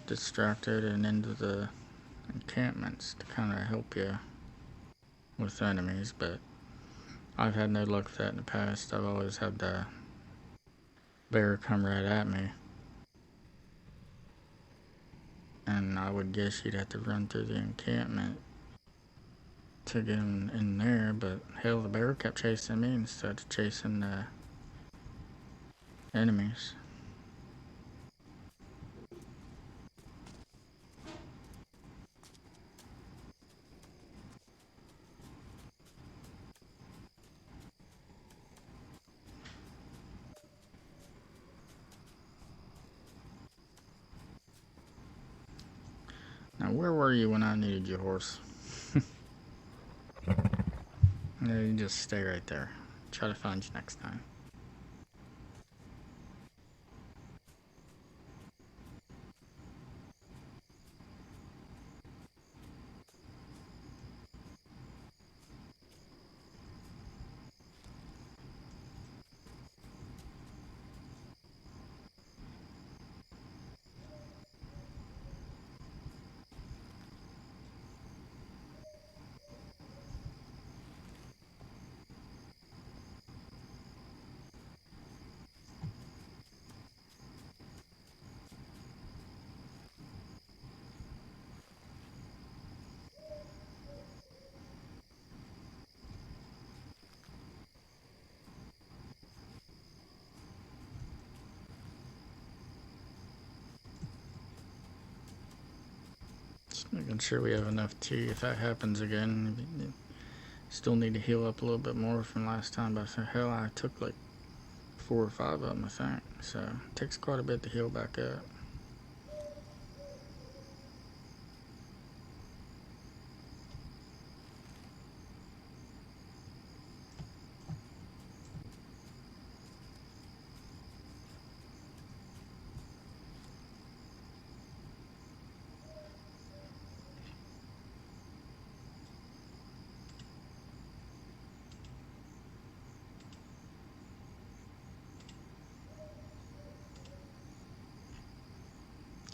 distracted and into the encampments to kind of help you with enemies, but I've had no luck with that in the past. I've always had the bear come right at me, and I would guess you'd have to run through the encampment to get him in there, but hell, the bear kept chasing me instead of chasing the enemies. Now, where were you when I needed your horse? No, you just stay right there. Try to find you next time. Making sure we have enough tea if that happens again. Still need to heal up a little bit more from last time, but hell, I took like 4 or 5 of them, I think. So it takes quite a bit to heal back up.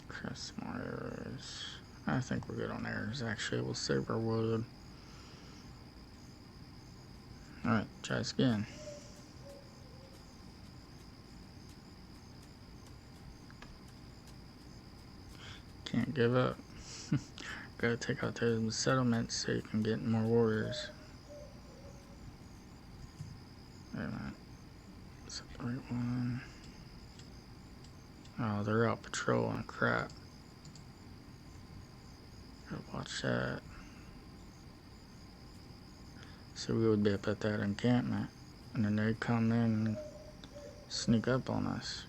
Craft some more arrows. I think we're good on arrows, actually. We'll save our wood. Alright, try this again. Can't give up. Gotta take out those settlements so you can get more warriors. Wait a minute. Is that the right one? Oh, they're out patrolling. Crap. Gotta watch that. So we would be up at that encampment, and then they come in and sneak up on us.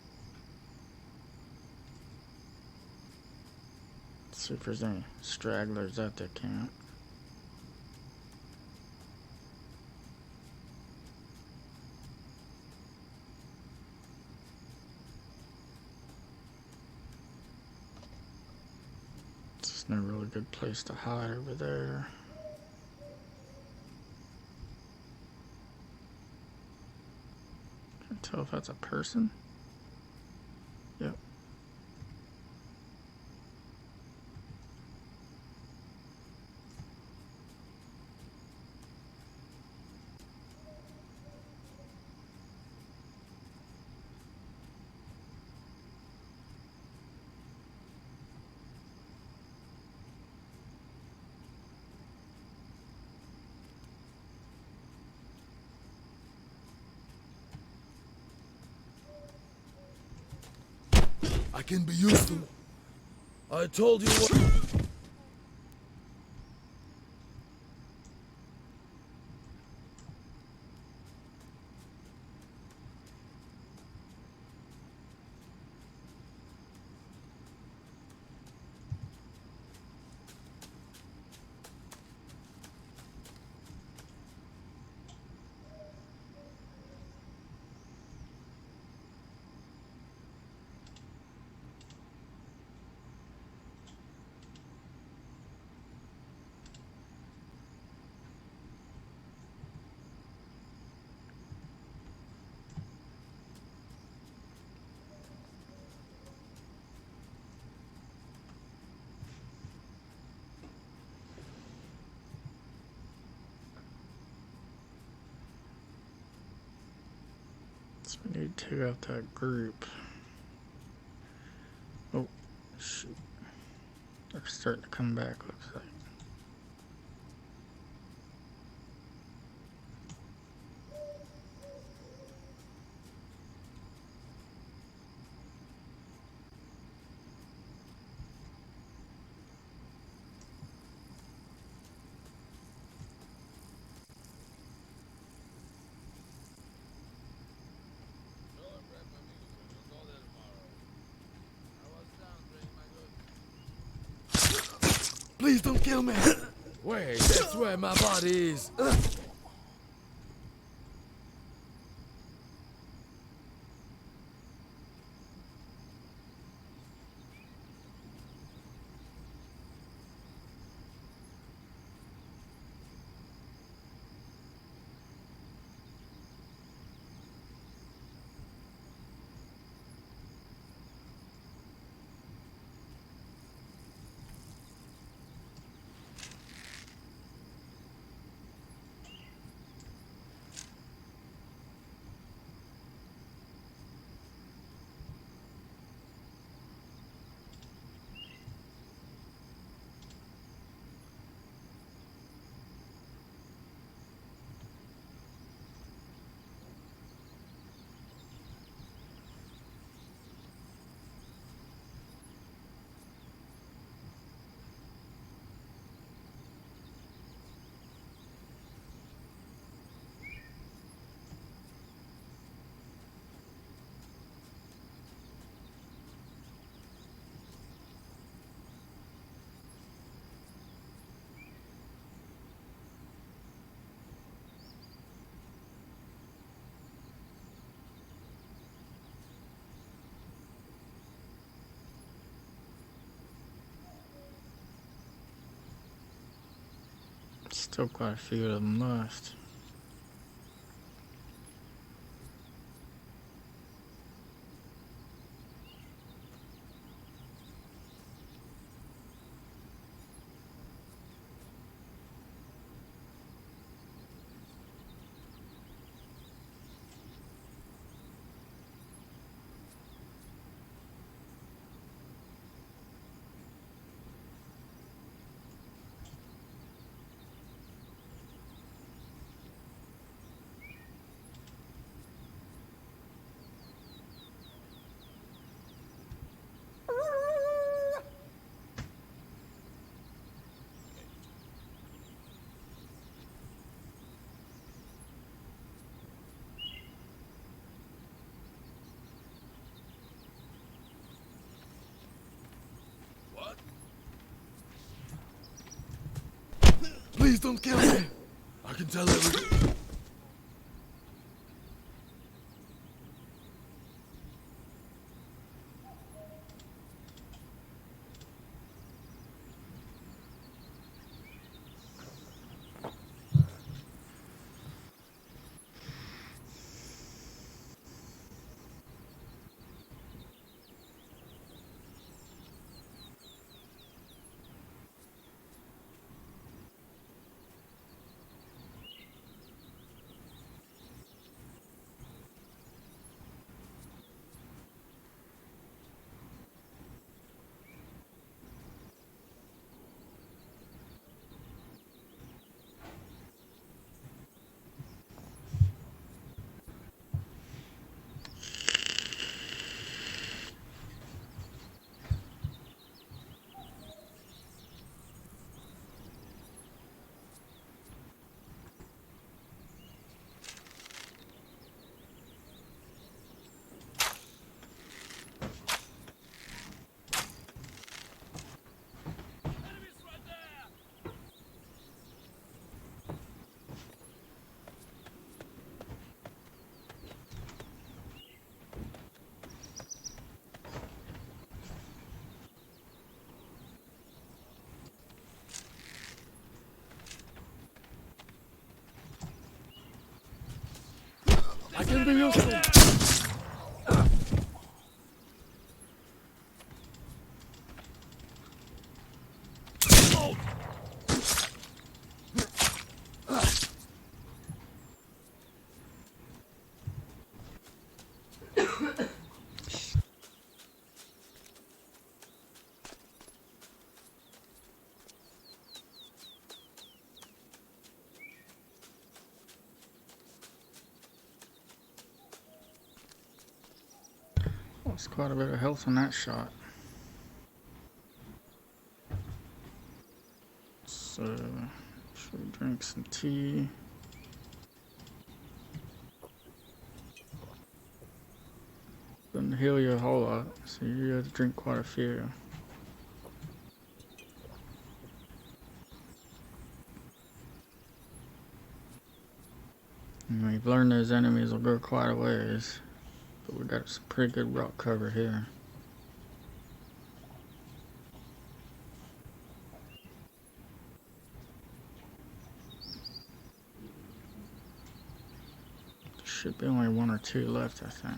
Let's see if there's any stragglers at the camp. It's no really good place to hide over there. Can't tell if that's a person. Yep. I can be useful. I told you what. So we need to take out that group. Oh, shoot. They're starting to come back, looks like. Please don't kill me. Wait, that's where my body is. Still quite a few of them left. What? Please don't kill me. I can tell everything. I can be useful. Lost quite a bit of health on that shot. So, should we drink some tea? Doesn't heal you a whole lot, so you have to drink quite a few. And we've learned those enemies will go quite a ways, but we got some pretty good rock cover here. Should be only one or two left, I think.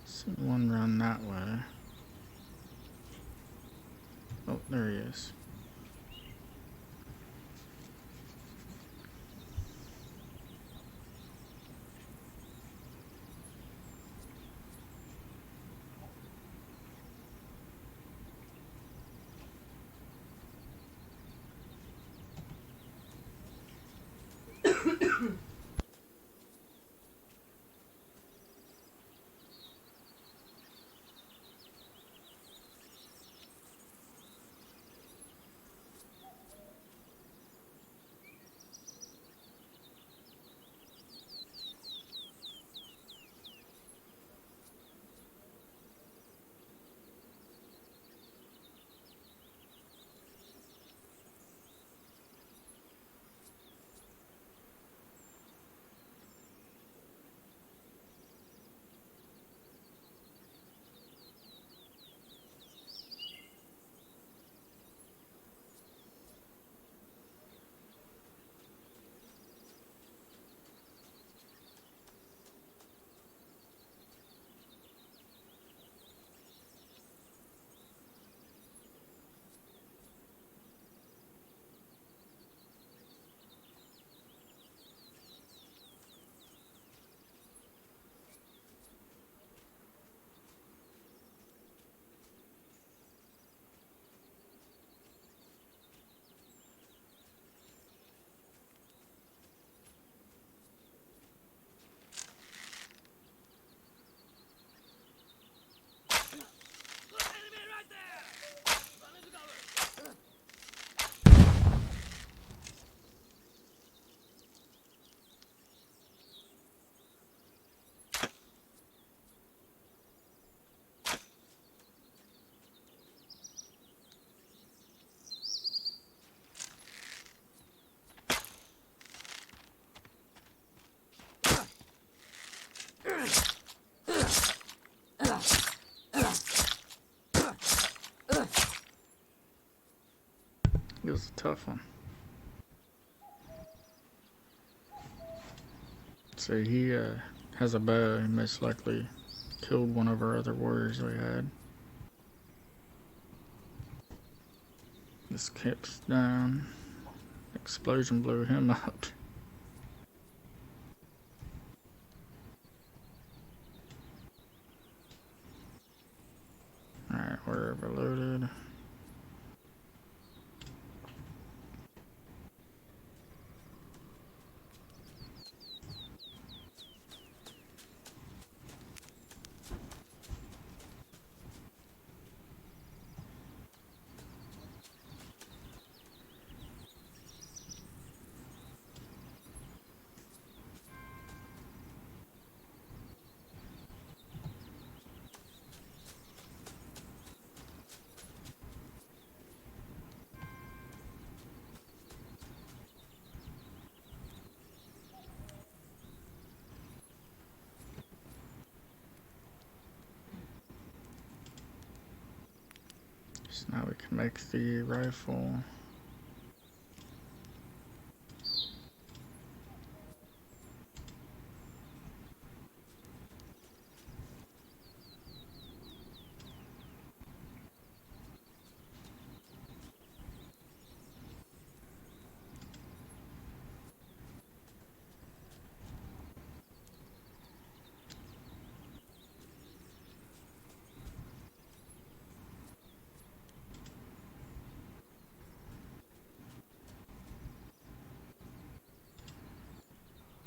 See one run that way. Oh, there he is. It was a tough one. So he has a bow. He most likely killed one of our other warriors we had. This camp's down. Explosion blew him up. Alright, we're overloaded. So now we can make the rifle.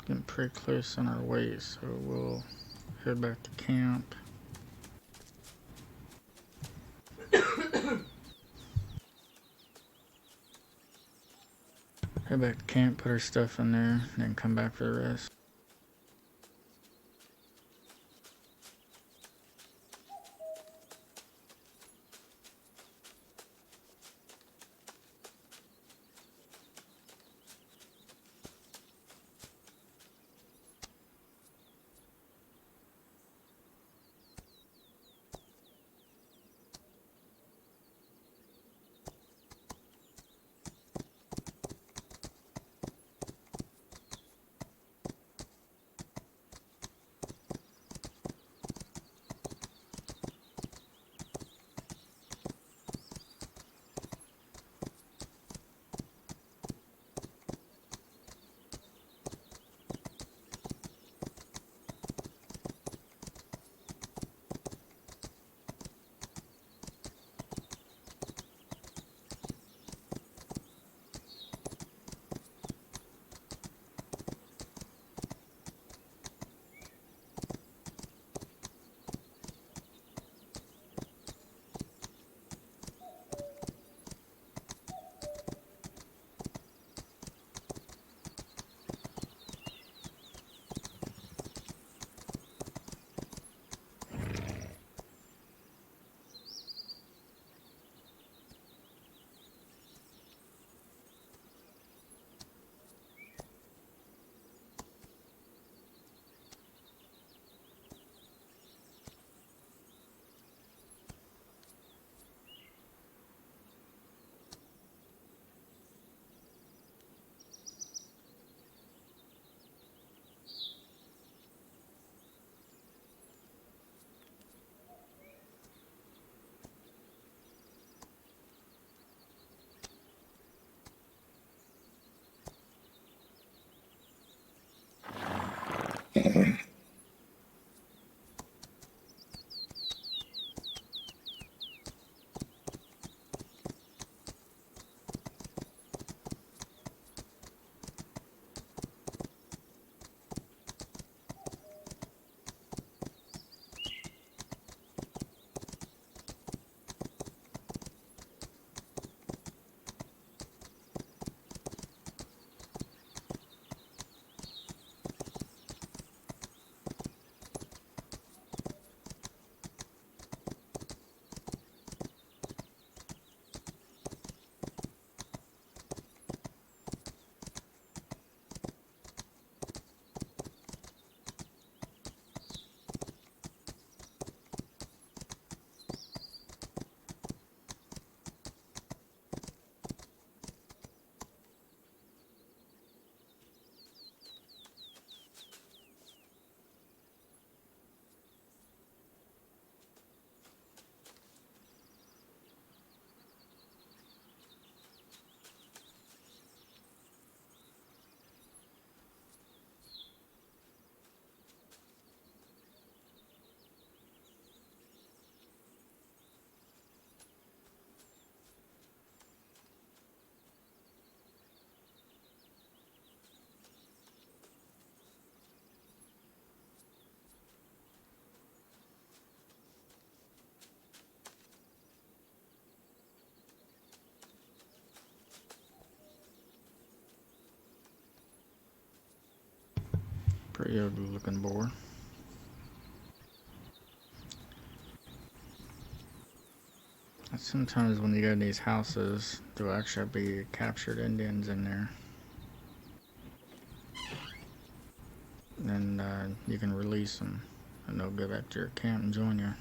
Getting pretty close on our way, so we'll head back to camp. Head back to camp, put our stuff in there, and then come back for the rest. Pretty ugly looking boar. Sometimes when you go to these houses, there'll actually be captured Indians in there. And you can release them, and they'll go back to your camp and join you.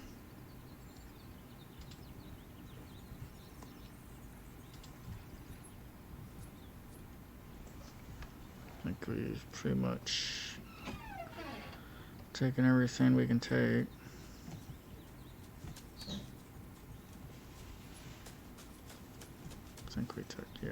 I think we've pretty much taken everything we can take. I think we took, yeah.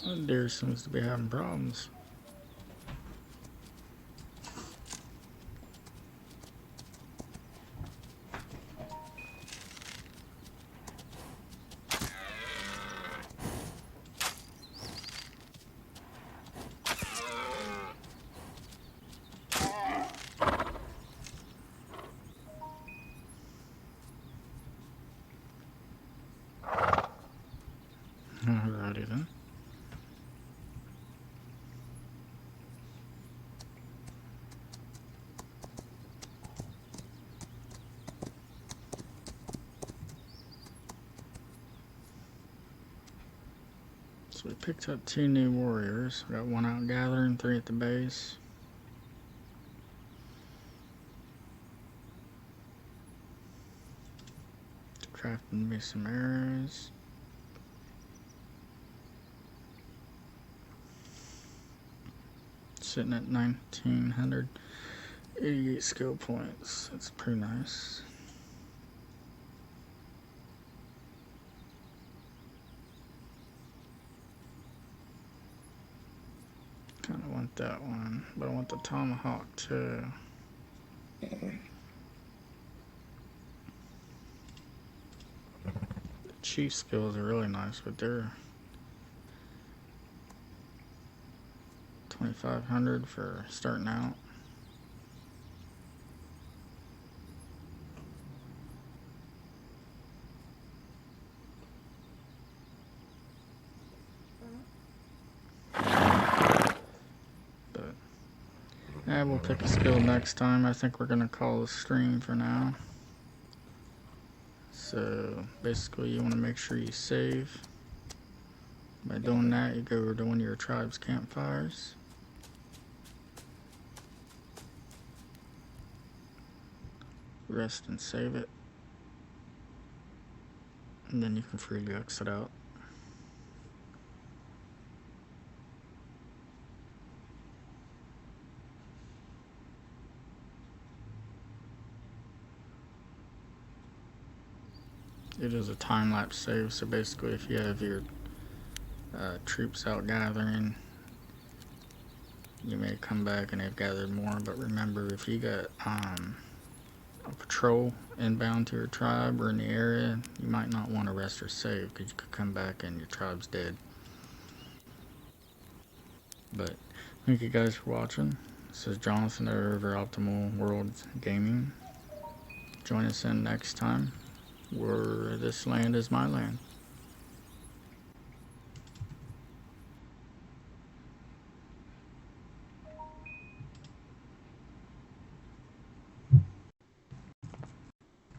That deer seems to be having problems. Alrighty then. So we picked up 2 new warriors. We got 1 out gathering, 3 at the base. Crafting me some arrows. Sitting at 1988 skill points. That's pretty nice. Kind of want that one, but I want the tomahawk too. The chief skills are really nice, but they're 2,500 for starting out. Yeah, we'll pick a skill next time. I think we're gonna call the stream for now. So basically you want to make sure you save. By doing that, you go to one of your tribe's campfires. Rest and save it. And then you can freely exit out. It is a time-lapse save, so basically if you have your troops out gathering, you may come back and they've gathered more, but remember if you got a patrol inbound to your tribe or in the area, you might not want to rest or save because you could come back and your tribe's dead. But thank you guys for watching. This is Jonathan over Optimal World Gaming. Join us in next time where this land is my land.